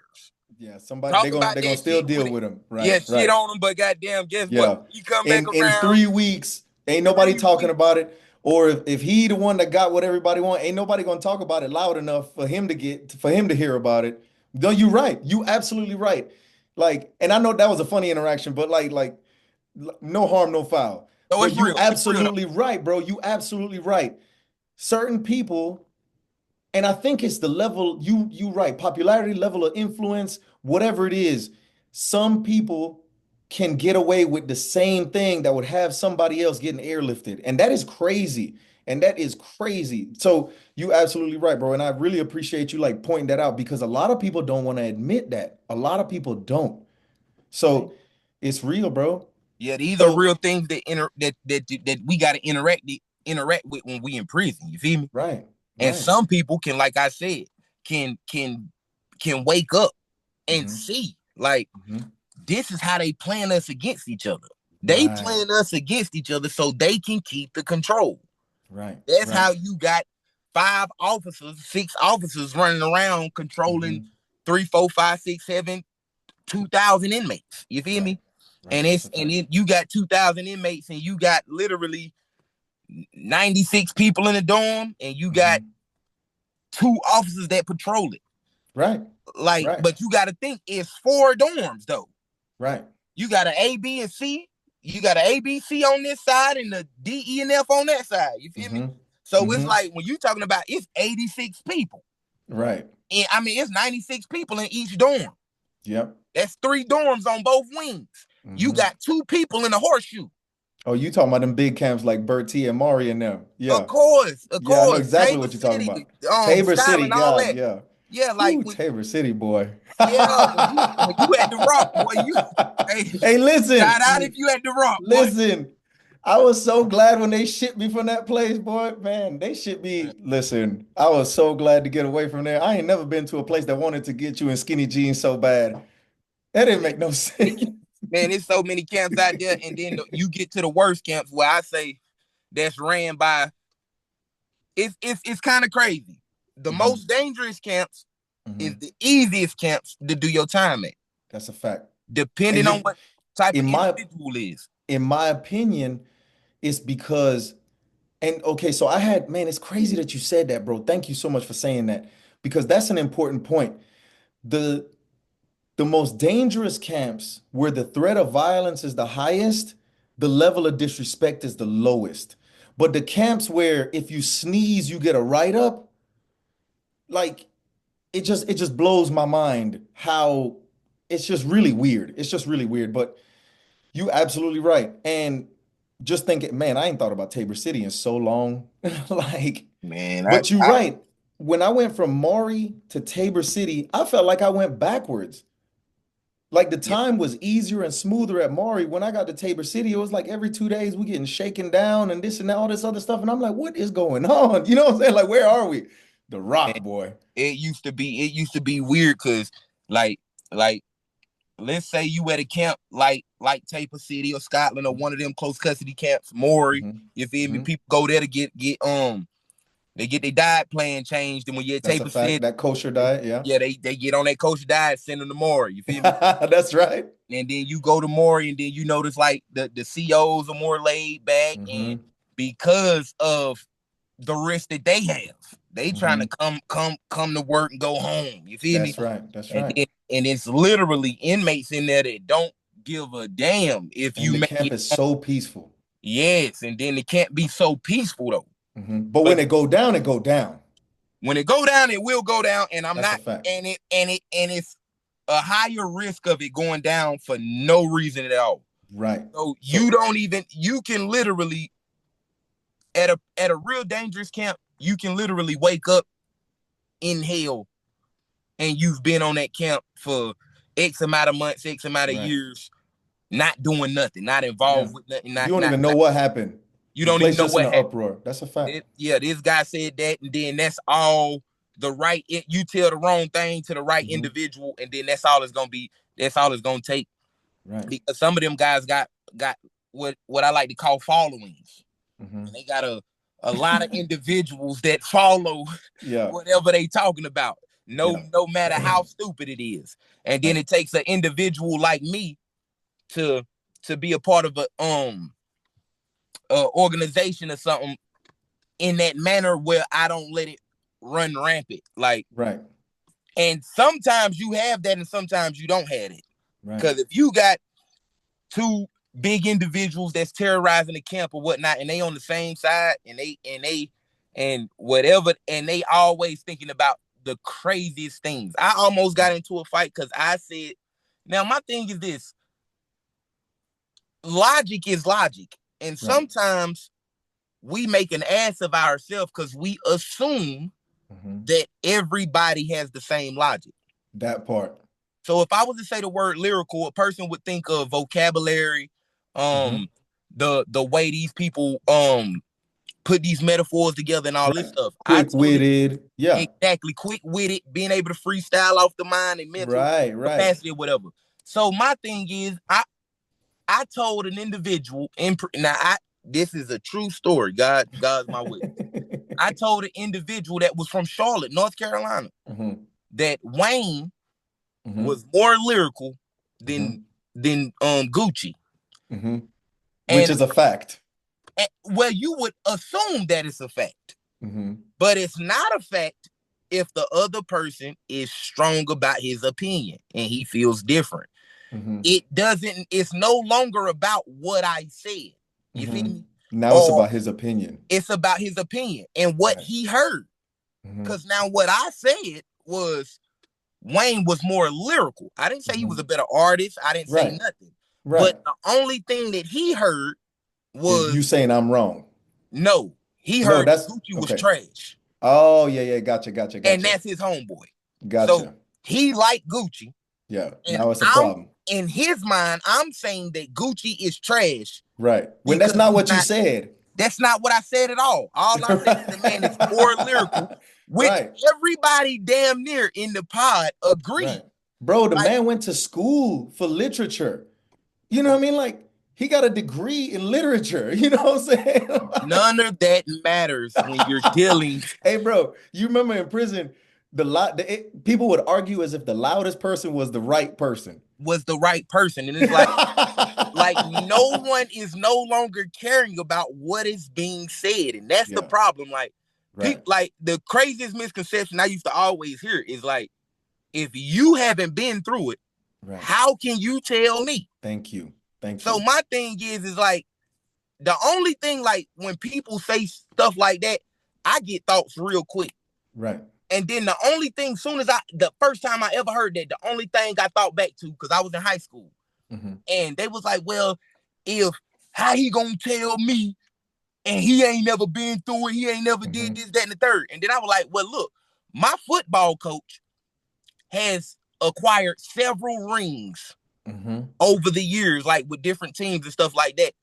Yeah. Somebody Talk about they're gonna that still shit, deal put it, with him. yeah, Right. shit Right. on him, but goddamn, guess what? Yeah. He come back In around 3 weeks, ain't nobody 3 weeks. talking about it. Or if he the one that got what everybody want, ain't nobody gonna talk about it loud enough for him to hear about it. No, you right. You absolutely right. Like, and I know that was a funny interaction, but no harm, no foul. So But it's you real. It's real though. absolutely right, bro. You absolutely right. Certain people, and I think it's the level, you right, popularity, level of influence, whatever it is, some people can get away with the same thing that would have somebody else getting airlifted. And that is crazy. And that is crazy. So you absolutely right, bro. And I really appreciate you like pointing that out because a lot of people don't want to admit that. A lot of people don't. So it's real, bro. Yeah, these are So real things that we got to interact with when we in prison. You feel me? right, And right. some people can, like I said, can can can wake up and Hmm. see like Hmm. this is how they plan us against each other. They Right, plan us against each other so they can keep the control. right, That's right. how you got 5 officers, 6 officers running around controlling Hmm. 3, 4, 5, 6, 7, 2,000 inmates. You feel Right, me? right. And That's it's a and fact. then you got 2,000 inmates, and you got literally 96 people in the dorm, and you got Hmm. 2 officers that patrol it. Right, Like, right, but you got to think it's 4 dorms though. right. You got an A, B, and C. You got an A, B, C on this side, and the D, E, and F on that side. You feel me? Hmm. So it's Hmm. like when you talking about it's 86 people. Right. And I mean, it's 96 people in each dorm. Yep. That's 3 dorms on both wings. You Hmm. got 2 people in the horseshoe. Oh, you talking about them big camps like Bert T and Mari and them. Of Yeah. course, of Yeah, I know course. exactly Tabor what you're talking City, about. Tabor City, Scotland, all God, that. yeah. Yeah, like Ooh, Tabor City, boy. yeah, when you had the rock, boy, you hey, Hey, shout listen, out if you had the rock, boy. listen. I was so glad when they shipped me from that place, boy. Man, they shipped me. Listen, I was so glad to get away from there. I ain't never been to a place that wanted to get you in skinny jeans so bad. That didn't make no sense. Man, there's so many camps out there, and then you get to the worst camps where I say that's ran by. It's kind of crazy. The Hmm. most dangerous camps is Hmm. the easiest camps to do your time at, That's a fact. And depending on you, what type of in my individual is. in my opinion, it's because and okay, so I had, man, it's crazy that you said that, bro. Thank you so much for saying that because that's an important point. The the most dangerous camps where the threat of violence is the highest, the level of disrespect is the lowest. But the camps where if you sneeze, you get a write up, like it just blows my mind how it's just really weird. It's just really weird. But you absolutely right. And just thinking, man, I ain't thought about Tabor City in so long. Like, Man, but you're right. When I went from Maury to Tabor City, I felt like I went backwards. Like the yeah, time was easier and smoother at Maury. When I got to Tabor City, it was like every 2 days we getting shaken down and this and that, all this other stuff. And I'm like, what is going on? You know what I'm saying? Like, where are we? The man, Rock, boy. it used to be weird because like like let's say you at a camp like Tabor City or Scotland or one of them close custody camps, Maury. Hmm. You feel me? Hmm. People go there to get they get their diet plan changed, and when you're at That's a Tabor fact. City, That kosher diet, yeah. yeah, they get on that kosher diet, send them to Maury. You feel me? That's right. And then you go to Maury, and then you notice like the COs are more laid back, and Hmm. because of the risk that they have, they trying to Hmm. come to work and go home. You feel me? That's right. That's And right. then and it's literally inmates in there that don't give a damn if And you the make camp it. is so peaceful. Yes, and then it can't be so peaceful though. But But when it go down, it go down. when it go down, it will go down, and I'm That's a not, fact. and it's a higher risk of it going down for no reason at all. Right. So you So, don't even you can literally at a real dangerous camp, you can literally wake up in hell and you've been on that camp for X amount of months, X amount of right. years, not doing nothing, not Yeah. involved with nothing, You not don't not, even know not what happened. you The don't even place know just in what an happened. uproar. That's a fact. Yeah, this guy said that, and then that's all the right. You tell the wrong thing to the right Hmm. individual, and then that's all it's gonna be. That's all it's gonna take. Right. Because some of them guys got what I like to call followings, and Hmm. they got a lot of individuals that follow Yeah. whatever they talking about. No, Yeah. no matter how stupid it is, and then Right. it takes an individual like me to be a part of a organization or something in that manner where I don't let it run rampant. Like, Right. and sometimes you have that, and sometimes you don't have it. Right. Because if you got two big individuals that's terrorizing the camp or whatnot, and they on the same side, and whatever, and they always thinking about the craziest things. I almost got into a fight because I said, now my thing is this: logic is logic, and Right. sometimes we make an ass of ourselves because we assume Hmm. that everybody has the same logic. That part. So if I was to say the word lyrical, a person would think of vocabulary, Hmm. um, the way these people put these metaphors together and all this Right. stuff. I totally Quick-witted. Yeah. exactly quick witted, being able to freestyle off the mind and mental Right, right. capacity or whatever. So my thing is, I told an individual now I this is a true story. God's my witness. I told an individual that was from Charlotte, North Carolina, Hmm. that Wayne Hmm. was more lyrical Hmm. than Gucci. Hmm. Which And is a fact. well, you would assume that it's a fact, Hmm. but it's not a fact if the other person is strong about his opinion and he feels different. Hmm. It doesn't, it's no longer about what I said. You feel Hmm. me? Now it's Or about his opinion. it's about his opinion and what Right. he heard. Hmm. Because now what I said was Wayne was more lyrical. I didn't say he was a Hmm. better artist. I didn't say Right. nothing. But Right. the only thing that he heard Is you was saying I'm wrong? no. He No, heard that that's Gucci was okay. trash. Oh, yeah, yeah. Gotcha, gotcha, And gotcha. that's his homeboy. So Gotcha. he liked Gucci. Yeah. And Now it's a I'm problem. in his mind, I'm saying that Gucci is trash Right. When that's because not he's what you not. said. That's not what I said at all. All I said is the man is more lyrical, which Right. everybody damn near in the pod Right. agreed. Bro, the Like, man went to school for literature. You know what I mean? Like he got a degree in literature. You know what I'm saying? none of that matters when you're dealing Hey, bro, you remember in prison, people would argue as if the loudest person was the right person. was the right person. And it's like no one is no longer caring about what is being said. And that's the Yeah, problem. Like right, like the craziest misconception I used to always hear is like, if you haven't been through it, right. how can you tell me? Thank you. Thank So you. my thing is like the only thing like when people say stuff like that, I get thoughts real quick. Right. And then the only thing, soon as the first time I ever heard that, the only thing I thought back to, because I was in high school, Hmm. and they was like, well, if how he gonna tell me and he ain't never been through it, he ain't never did Hmm. this, that, and the third. And then I was like, well, look, my football coach has acquired several rings Hmm. over the years, like with different teams and stuff like that.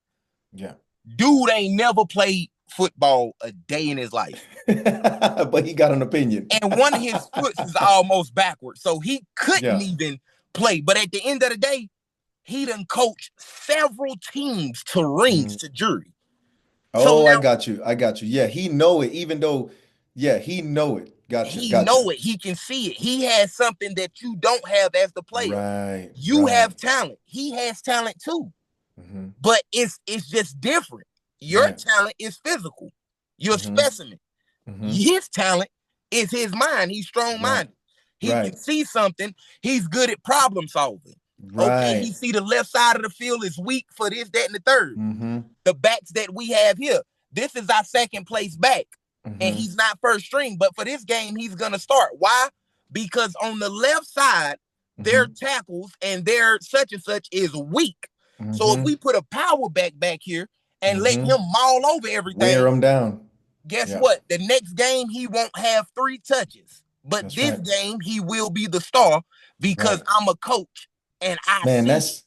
Yeah. Dude ain't never played football a day in his life. But he got an opinion. And one of his foots is almost backwards. So he couldn't Yeah. even play. But at the end of the day, he done coached several teams to rings Mhm. to jury. So Oh, I now got you. I got you. Yeah, he know it, even though, yeah, he know it. Gotcha. he know Gotcha. it. He can see it. He has something that you don't have as the player. Right. You Right. have talent. He has talent too. Hmm. But it's just different. Your Right. talent is physical. Your Hmm. specimen. Hmm. His talent is his mind. He's strong Right. minded. He can Right. see something. He's good at problem solving. Okay, he Right. see the left side of the field is weak for this, that, and the third. Hmm. The backs that we have here. This is our second place back, and Hmm. he's not first string. But for this game, he's gonna start. Why? Because on the left side, their Hmm. tackles and their such and such is weak. So if we Hmm. put a power back here and let him Hmm. maul over Wear everything, him down. guess Yeah, what? The next game he won't have 3 touches. But that's this right. game he will be the star because Right. I'm a coach and I Man, see it. that's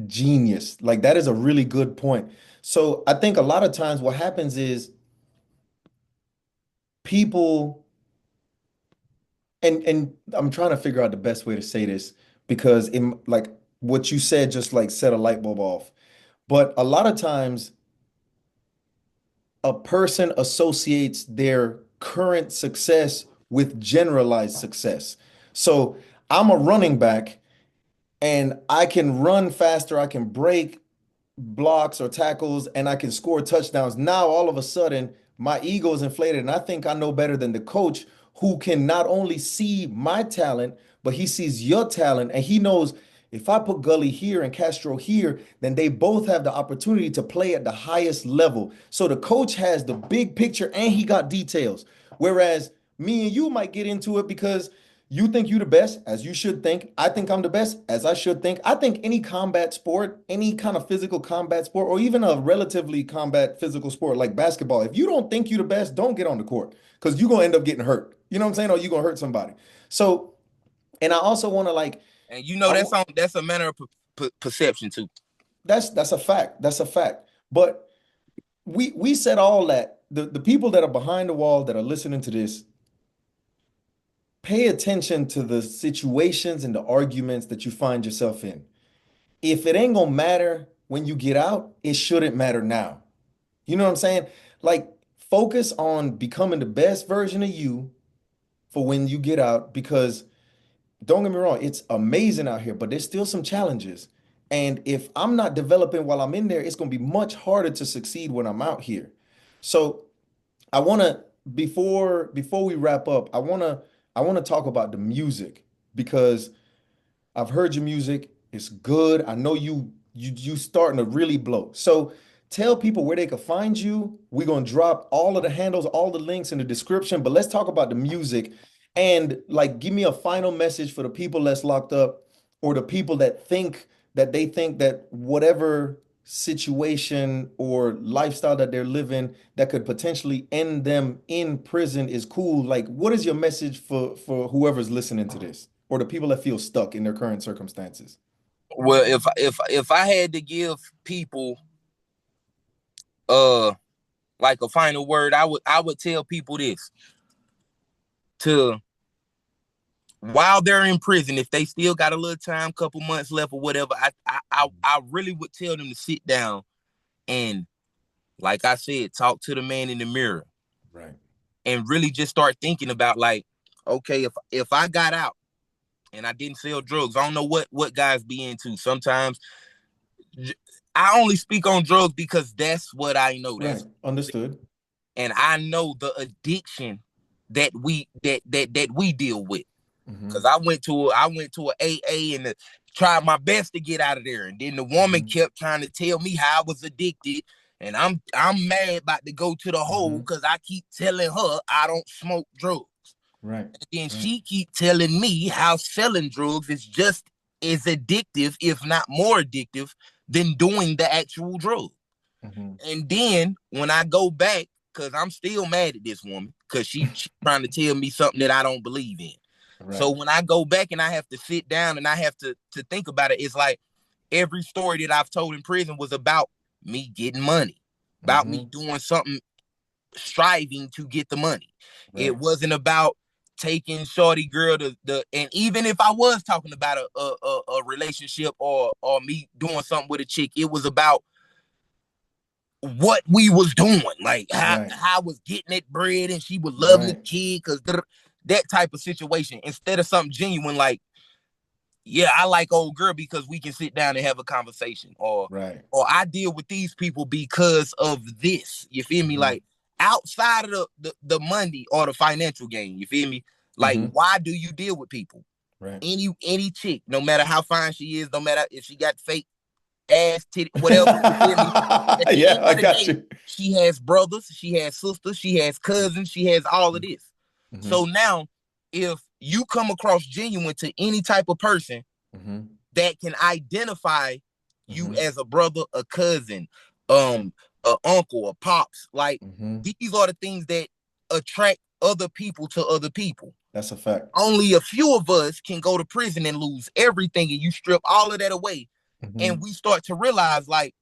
genius. Like that is a really good point. So I think a lot of times what happens is people and I'm trying to figure out the best way to say this because in like what you said just like set a light bulb off. But a lot of times a person associates their current success with generalized success. So I'm a running back and I can run faster, I can break blocks or tackles, and I can score touchdowns. Now, all of a sudden, my ego is inflated, and I think I know better than the coach who can not only see my talent, but he sees your talent, and he knows if I put Gully here and Castro here, then they both have the opportunity to play at the highest level. So the coach has the big picture and he got details. Whereas me and you might get into it because You think you the best, as you should think. I think I'm the best, as I should think. I think any combat sport, any kind of physical combat sport, or even a relatively combat physical sport like basketball, if you don't think you the best, don't get on the court because you're gonna end up getting hurt. You know what I'm saying? Or you're gonna hurt somebody. So, and I also want to like, And you I know that's a matter of perception too. that's a fact. That's a fact. But we said all that. The people that are behind the wall that are listening to this, pay attention to the situations and the arguments that you find yourself in. If it ain't gonna matter when you get out, it shouldn't matter now. You know what I'm saying? Like, focus on becoming the best version of you for when you get out, because don't get me wrong, it's amazing out here, but there's still some challenges. And if I'm not developing while I'm in there, it's gonna be much harder to succeed when I'm out here. So I wanna before we wrap up, I wanna talk about the music because I've heard your music. It's good. I know you starting to really blow. So tell people where they can find you. We're gonna drop all of the handles, all the links in the description. But let's talk about the music and like give me a final message for the people that's locked up or the people that think that whatever situation or lifestyle that they're living that could potentially end them in prison is cool. Like, what is your message for whoever's listening to this or the people that feel stuck in their current circumstances? Well, if I had to give people uh like a final word, I would tell people this: to while they're in prison, if they still got a little time, couple months left or whatever, I really would tell them to sit down and, like I said, talk to the man in the mirror Right. and really just start thinking about, like, okay, if I got out and I didn't sell drugs, I don't know what guys be into. Sometimes I only speak on drugs because that's what I know. Right. Understood. And I know the addiction that we deal with. Cause Mm-hmm. I went to a AA and tried my best to get out of there, and then the woman Mm-hmm. kept trying to tell me how I was addicted, and I'm mad about to go to the hole Mm-hmm. because I keep telling her I don't smoke drugs. Right. And then Right. she keep telling me how selling drugs is just as addictive, if not more addictive, than doing the actual drug. Mm-hmm. And then when I go back, because I'm still mad at this woman, because she trying to tell me something that I don't believe in. So Right. when I go back and I have to sit down and I have to think about it, it's like every story that I've told in prison was about me getting money, about me Mm-hmm. doing something, striving to get the money. It Right. wasn't about taking shorty girl to the, and even if I was talking about a relationship or me doing something with a chick, it was about what we was doing, like Right. how I was getting that bread and she was loving the Right. kid, because that type of situation, instead of something genuine like, yeah, I like old girl because we can sit down and have a conversation, Right. or I deal with these people because of this. You feel me? Mm-hmm. Like, outside of the money or the financial gain, you feel me? Like, Mm-hmm. why do you deal with people? Right. Any chick, no matter how fine she is, no matter if she got fake ass, titty, whatever, you feel me? At the Yeah, end I of the got day, you. she has brothers, she has sisters, she has cousins, she has all of this. Mm-hmm. So now, if you come across genuine to any type of person Mm-hmm. that can identify you Mm-hmm. as a brother, a cousin, um, a uncle, a pops, like, Mm-hmm. these are the things that attract other people to other people. That's a fact. Only a few of us can go to prison and lose everything, and you strip all of that away, and Mm-hmm. we start to realize, like,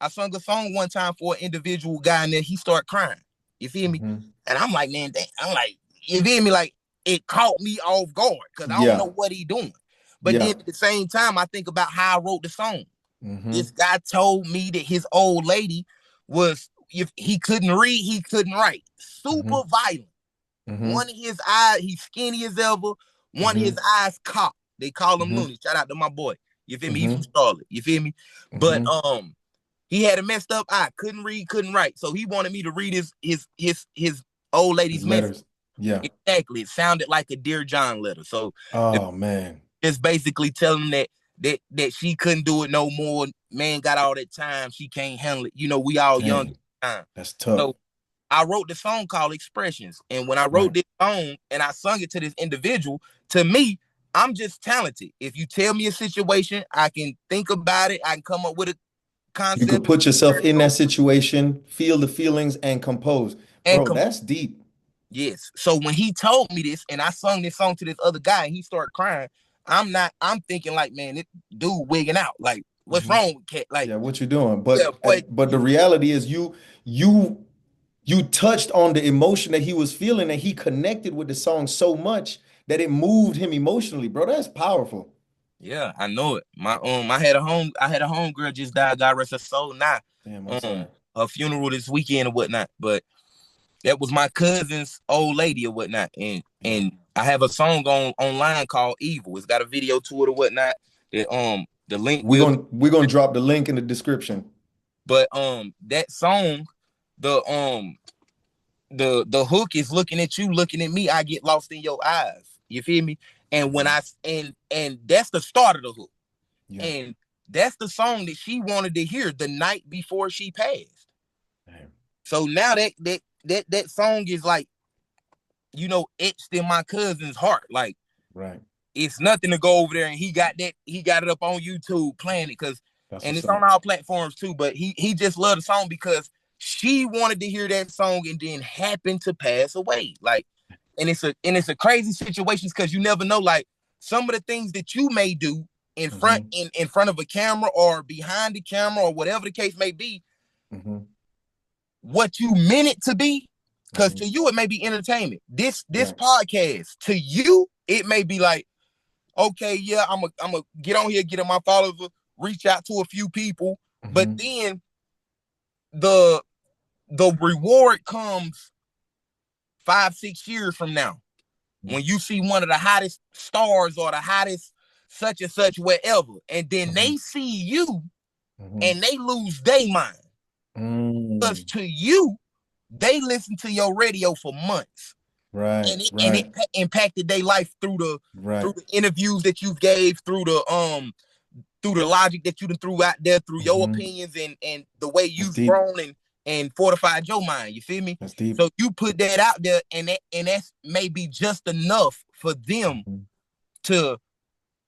I sung a song one time for an individual guy, and then he started crying. You feel me? Mm-hmm. And I'm like, man, I'm like, you feel me? Like, it caught me off guard because I don't Yeah. know what he doing. But then Yeah. at the same time, I think about how I wrote the song. This Mm-hmm. guy told me that his old lady was, if he couldn't read, he couldn't write. Super Mm-hmm. violent. Mm-hmm. One of his eyes, he's skinny as ever. One of his Mm-hmm. eyes cocked. They call him Mm-hmm. Looney. Shout out to my boy. You feel me? He's from Mm-hmm. Charlotte. You feel me? But Mm-hmm. he had a messed up eye, couldn't read, couldn't write. So he wanted me to read his old His lady's message. letters. Yeah. Exactly. It sounded like a Dear John letter. So Oh man. it's basically telling him that she couldn't do it no more. Man got all that time. She can't handle it. You know, we all young at Dang. the time. That's So tough. I wrote the song called Expressions. And when I wrote Right. this song and I sung it to this individual, to me, I'm just talented. If you tell me a situation, I can think about it. I can come up with a You could concept put yourself in that situation, feel the feelings, and compose. and Bro, that's deep. yes. So when he told me this and I sung this song to this other guy and he started crying, I'm thinking like, man, this dude wigging out. Like, what's Mhm. wrong with Cat? Like, Yeah, what you doing? yeah, boy, But the reality is you you touched on the emotion that he was feeling and he connected with the song so much that it moved him emotionally, bro. That's powerful. yeah, I know it. I had a home girl just died, God rest her soul now. Damn, I'm sorry. Her funeral this weekend or whatnot. But that was my cousin's old lady or whatnot. Yeah. And I have a song online called Evil. It's got a video to it or whatnot. That the link will be, We're gonna drop the link in the description. but that song, the the hook is looking at you, looking at me, I get lost in your eyes. You feel me? And when Mhm. and that's the start of the hook. Yeah. And that's the song that she wanted to hear the night before she passed. Damn. So now that song is like, etched in my cousin's heart. Like, Right. it's nothing to go over there and he got it up on YouTube playing it because That's and what's it's on up. our platforms too, but he just loved the song because she wanted to hear that song and then happened to pass away. Like, and it's a crazy situation because you never know, like, some of the things that you may do Hmm. in front of a camera or behind the camera or whatever the case may be, Hmm. what you meant it to be, because to Hmm. you it may be entertainment. This Right. podcast, to you it may be like, okay, yeah, I'm a get on here, get on my followers, reach out to a few people, but Hmm. then the the reward comes 5-6 years from now when you see one of the hottest stars or the hottest such and such wherever, and then Hmm. they see you Hmm. and they lose their mind because Mm. to you they listen to your radio for months Right. and it Right. impacted their life through Right. the interviews that you gave, through the logic that you done threw out there, through your Hmm. opinions and the way That's you've deep. grown and fortified your mind. You feel me? That's deep. So you put that out there, and that's maybe just enough for them Mhm. to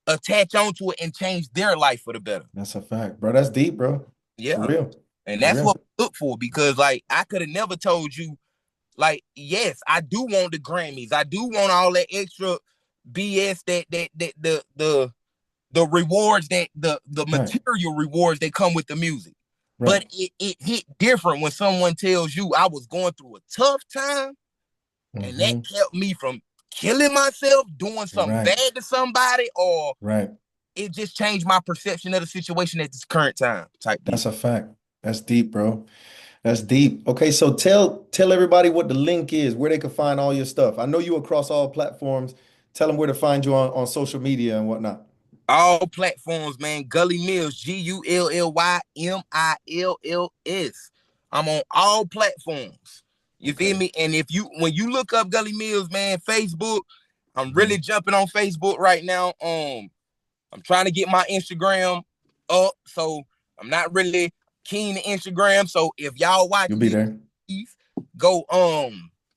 attach onto it and change their life for the better. That's a fact, bro. That's deep, bro. For Yeah. real. And For that's what real. we look for, because like I could have never told you, like, yes, I do want the Grammys. I do want all that extra BS, the rewards, that the Right. material rewards that come with the music. Right. But it hit different when someone tells you I was going through a tough time and that Hmm. kept me from killing myself, doing something Right. bad to somebody, or Right. it just changed my perception of the situation at this current time type deal. That's a fact. That's deep, bro. That's deep. Okay, so tell everybody what the link is, where they can find all your stuff. I know you across all platforms. Tell them where to find you on social media and whatnot. All platforms, man. Gully Mills, GULLYMILLS. I'm on all platforms. You feel Okay. me? And if you when you look up Gully Mills, man, Facebook, I'm really Hmm. jumping on Facebook right now. I'm trying to get my Instagram up, so I'm not really keen to Instagram. So if y'all You'll watching be this, there. please go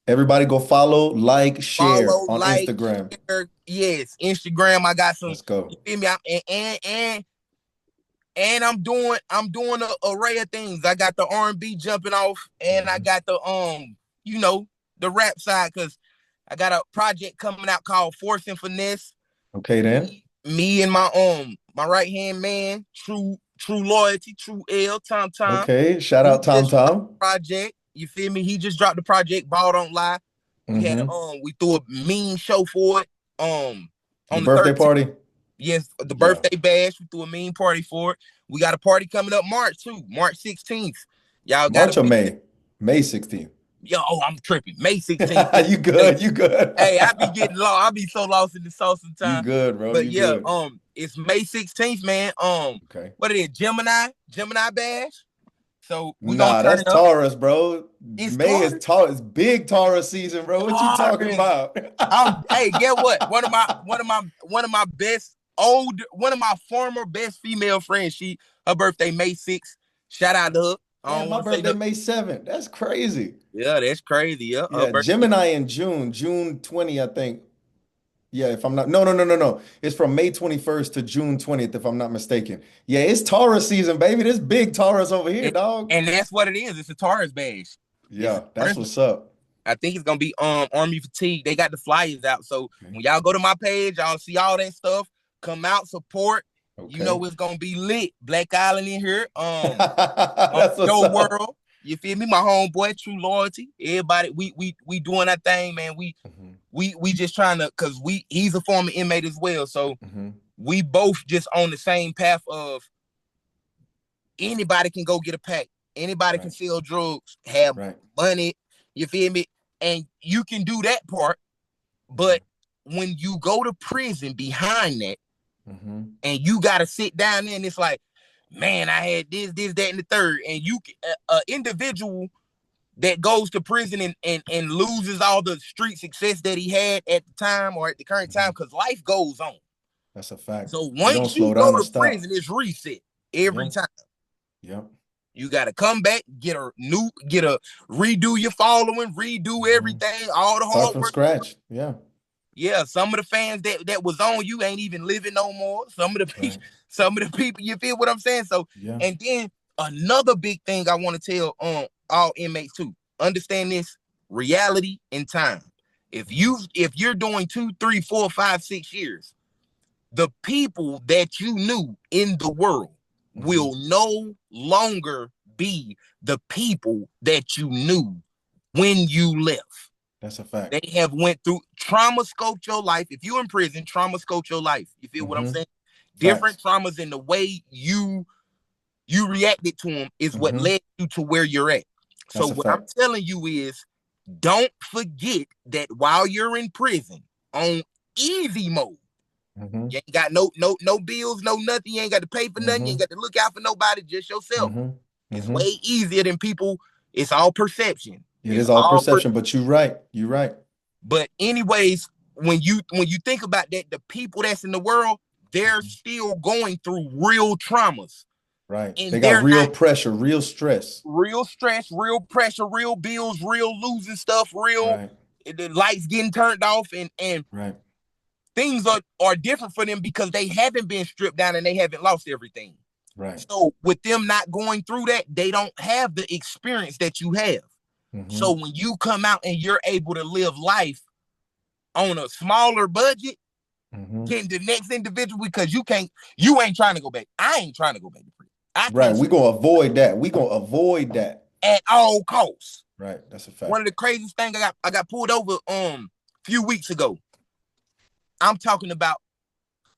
Everybody go follow, like, share follow, on like, Instagram. share. Yes, Instagram. I got some. Let's You go. feel me? And I'm doing an array of things. I got the R&B jumping off, and I Hmm. got you know, the rap side, because I got a project coming out called Force and Finesse. Okay then. Me and my right hand man, True Loyalty, True L, Tom. Okay. Shout He out Tom just dropped Tom. the project. You feel me? He just dropped the project. Ball don't lie. Hmm. We threw a mean show for it. The On the birthday 13th. party. Yes, the Yeah. birthday bash. We threw a mean party for it. We got a party coming up March too, March 16th. Y'all gotta March or be there. May? May 16th. Yo, I'm tripping. May 16th. You good. You good. Hey, I be getting lost. I be so lost in the sauce You sometimes. good, bro. But You yeah, good. it's May 16th, man. Okay. What it is? Gemini bash. So we gonna Nah, turn that's it up. Taurus, bro. It's May is Taurus. Taurus. It's big Taurus season, bro. What you talking Taurus. about? Hey, get what? One of my best one of my former best female friends. Her birthday May 6th. Shout out to her. I Damn, don't my want to say birthday no. May 7th. That's crazy. Yeah, that's crazy. Yeah, her Yeah, birthday. Gemini in June, June 20, I think. Yeah, if I'm not, no, no, no, no, no. It's from May 21st to June 20th, if I'm not mistaken. Yeah, it's Taurus season, baby. This big Taurus over here, And, dog. and that's what it is. It's a Taurus badge. It's a Yeah, that's Taurus. what's up. I think it's gonna be Army Fatigue. They got the flyers out. So Okay. when y'all go to my page, y'all see all that stuff. Come out, support. You know Okay. it's gonna be lit. Black Island in here. That's what's Your up. world. You feel me? My homeboy, True Loyalty. Everybody, we doing that thing, man. Hmm. We just trying to, cause he's a former inmate as well. So Hmm. we both just on the same path of anybody can go get a pack. Anybody can Right. sell drugs, have Right. money. You feel me? And you can do that part. Hmm. But when you go to prison behind that, Hmm. and you got to sit down there, and it's like, man, I had this, that, and the third. And you, individual that goes to prison and loses all the street success that he had at the time or at the current time, Hmm. because life goes on. That's a fact. So It don't once you slow go down or to prison, stop. it's reset every Yep. time. Yep. You got to come back, redo your following, redo Hmm. everything, all the Start hard from work. scratch. Yeah. Yeah, some of the fans that was on you ain't even living no more. Right. Some of the people, you feel what I'm saying? So, Yeah. and then another big thing I want to tell all inmates too. Understand this: reality and time. Hmm. If you're doing 2, 3, 4, 5, 6 years, the people that you knew in the world Hmm. will no longer be the people that you knew when you left. That's a fact. They have went through trauma, scoped your life. If you're in prison, trauma scoped your life. You feel what I'm Hmm. saying? Different Facts. traumas in the way you reacted to them is what Hmm. led you to where you're at. So That's a what I'm fact. telling you is, don't forget that while you're in prison on easy mode, Hmm. you ain't got no bills, no nothing. You ain't got to pay for nothing. You ain't Hmm. got to look out for nobody, just yourself. Hmm. It's Hmm. way easier than people. It's all perception. It It's is all all perception, but you're right. You're right. But anyways, when you think about that, the people that's in the world, they're Mhm. still going through real traumas, Right. They and got they're real not pressure, real stress. real stress, real pressure, real bills, real losing stuff, real Right. the lights getting turned off, and Right. things are different for them because they haven't been stripped down and they haven't lost everything. Right. So with them not going through that, they don't have the experience that you have. So Hmm. when you come out and you're able to live life on a smaller budget Hmm. than the next individual, because you ain't trying to go back. I ain't trying to go back to prison. I Right. can't We gonna avoid that. We gonna avoid that. at all costs. Right. That's a One of fact. the craziest things I got pulled over a few weeks ago. I'm talking about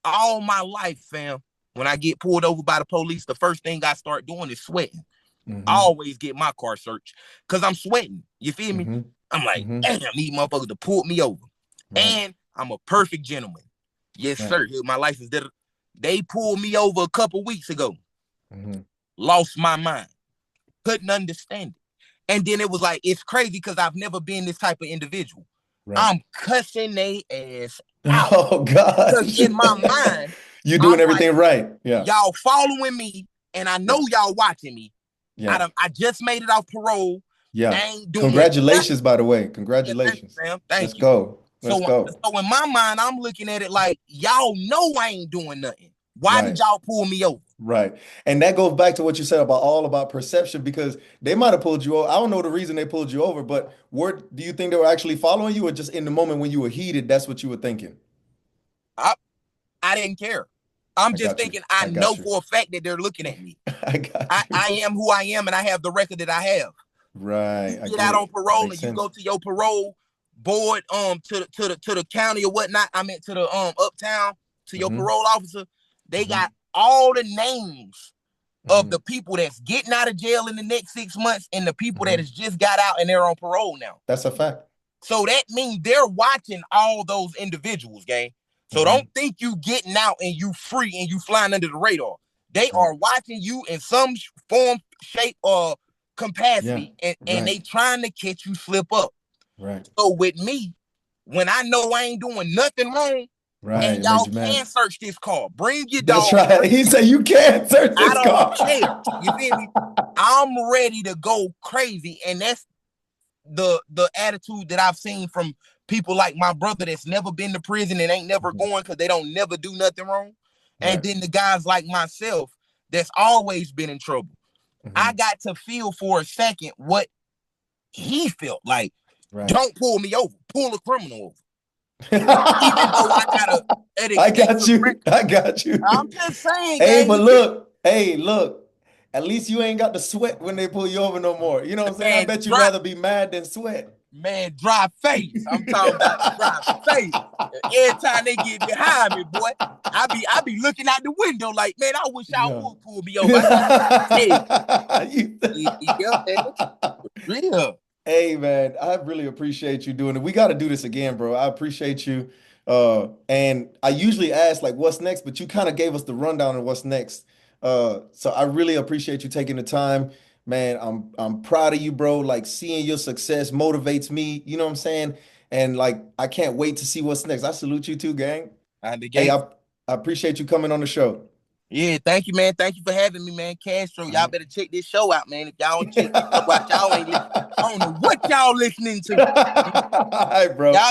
all my life, fam. When I get pulled over by the police, the first thing I start doing is sweating. I Hmm. always get my car searched because I'm sweating. You feel me? Hmm. I'm like, Hmm. damn, these motherfuckers to pull me over. Right. And I'm a perfect gentleman. Yes, Right. sir. Here's my license. They pulled me over a couple weeks ago. Hmm. Lost my mind. Couldn't understand it. And then it was like, it's crazy because I've never been this type of individual. Right. I'm cussing they ass out. Oh Because gosh. in my mind, You're doing I'm like, everything right. Yeah. y'all following me, and I know Yeah. y'all watching me. Yeah. I just made it off parole. I Yeah. ain't doing Congratulations, nothing. by the way. Yeah, thank you, Congratulations. fam. Let's Thank you. go. Let's So, go. so in my mind, I'm looking at it like, y'all know I ain't doing nothing. Why did Right. y'all pull me over? Right. And that goes back to what you said about all about perception because they might have pulled you over. I don't know the reason they pulled you over, but where do you think they were actually following you or just in the moment when you were heated, that's what you were thinking? I, I didn't care. I'm I just got you. thinking I I got know you. for a fact that they're looking at me. I got I you. am who I am and I have the record that I have. Right. You I get get out on it. That parole makes and you go sense. to your parole board to the county or whatnot. I meant to the uptown to your Hmm. parole officer. They Hmm. got all the names of Hmm. the people that's getting out of jail in the next 6 months and the people that Hmm. has just got out and they're on parole now. That's a fact. So that means they're watching all those individuals, gang. So don't Hmm. think you getting out and you free and you flying under the radar. They Right. are watching you in some form, shape, or Yeah. capacity, and Right. they trying to catch you slip up. Right. So with me, when I know I ain't doing nothing wrong, Right. And It made y'all you can mad. search this car. Bring your That's dog. right. He said you can't search I this don't car. care. You feel me? I'm ready to go crazy. And that's the attitude that I've seen from people like my brother that's never been to prison and ain't never Mhm. going because they don't never do nothing wrong. And Right. then the guys like myself that's always been in trouble. I Hmm. got to feel for a second what he felt like. Right. Don't pull me over. Pull a criminal over. Even though I got an I got extensive you. record. I got you. I'm just saying, Hey, gang, but you feel look, hey, look. At least you ain't got to sweat when they pull you over no more. You know what I'm saying? I man, bet you'd dry, rather be mad than sweat. dry face. I'm talking about dry face. Every time they get behind me, boy, I be looking out the window like, man, I wish y'all Yeah. would pull me over. I got something to tell you. You- Yeah, man, real. Hey man, I really appreciate you doing it. We got to do this again, bro. I appreciate you. And I usually ask like what's next, but you kind of gave us the rundown of what's next. So I really appreciate you taking the time. Man, I'm proud of you, bro. Like seeing your success motivates me, you know what I'm saying? And like I can't wait to see what's next. I salute you too, gang. Out the Hey, gate. I appreciate you coming on the show. Yeah, thank you, man. Thank you for having me, man. Castro, All y'all right. better check this show out, man. If y'all don't check this show out, y'all ain't. I don't know what y'all listening to. All right, Y'all bro.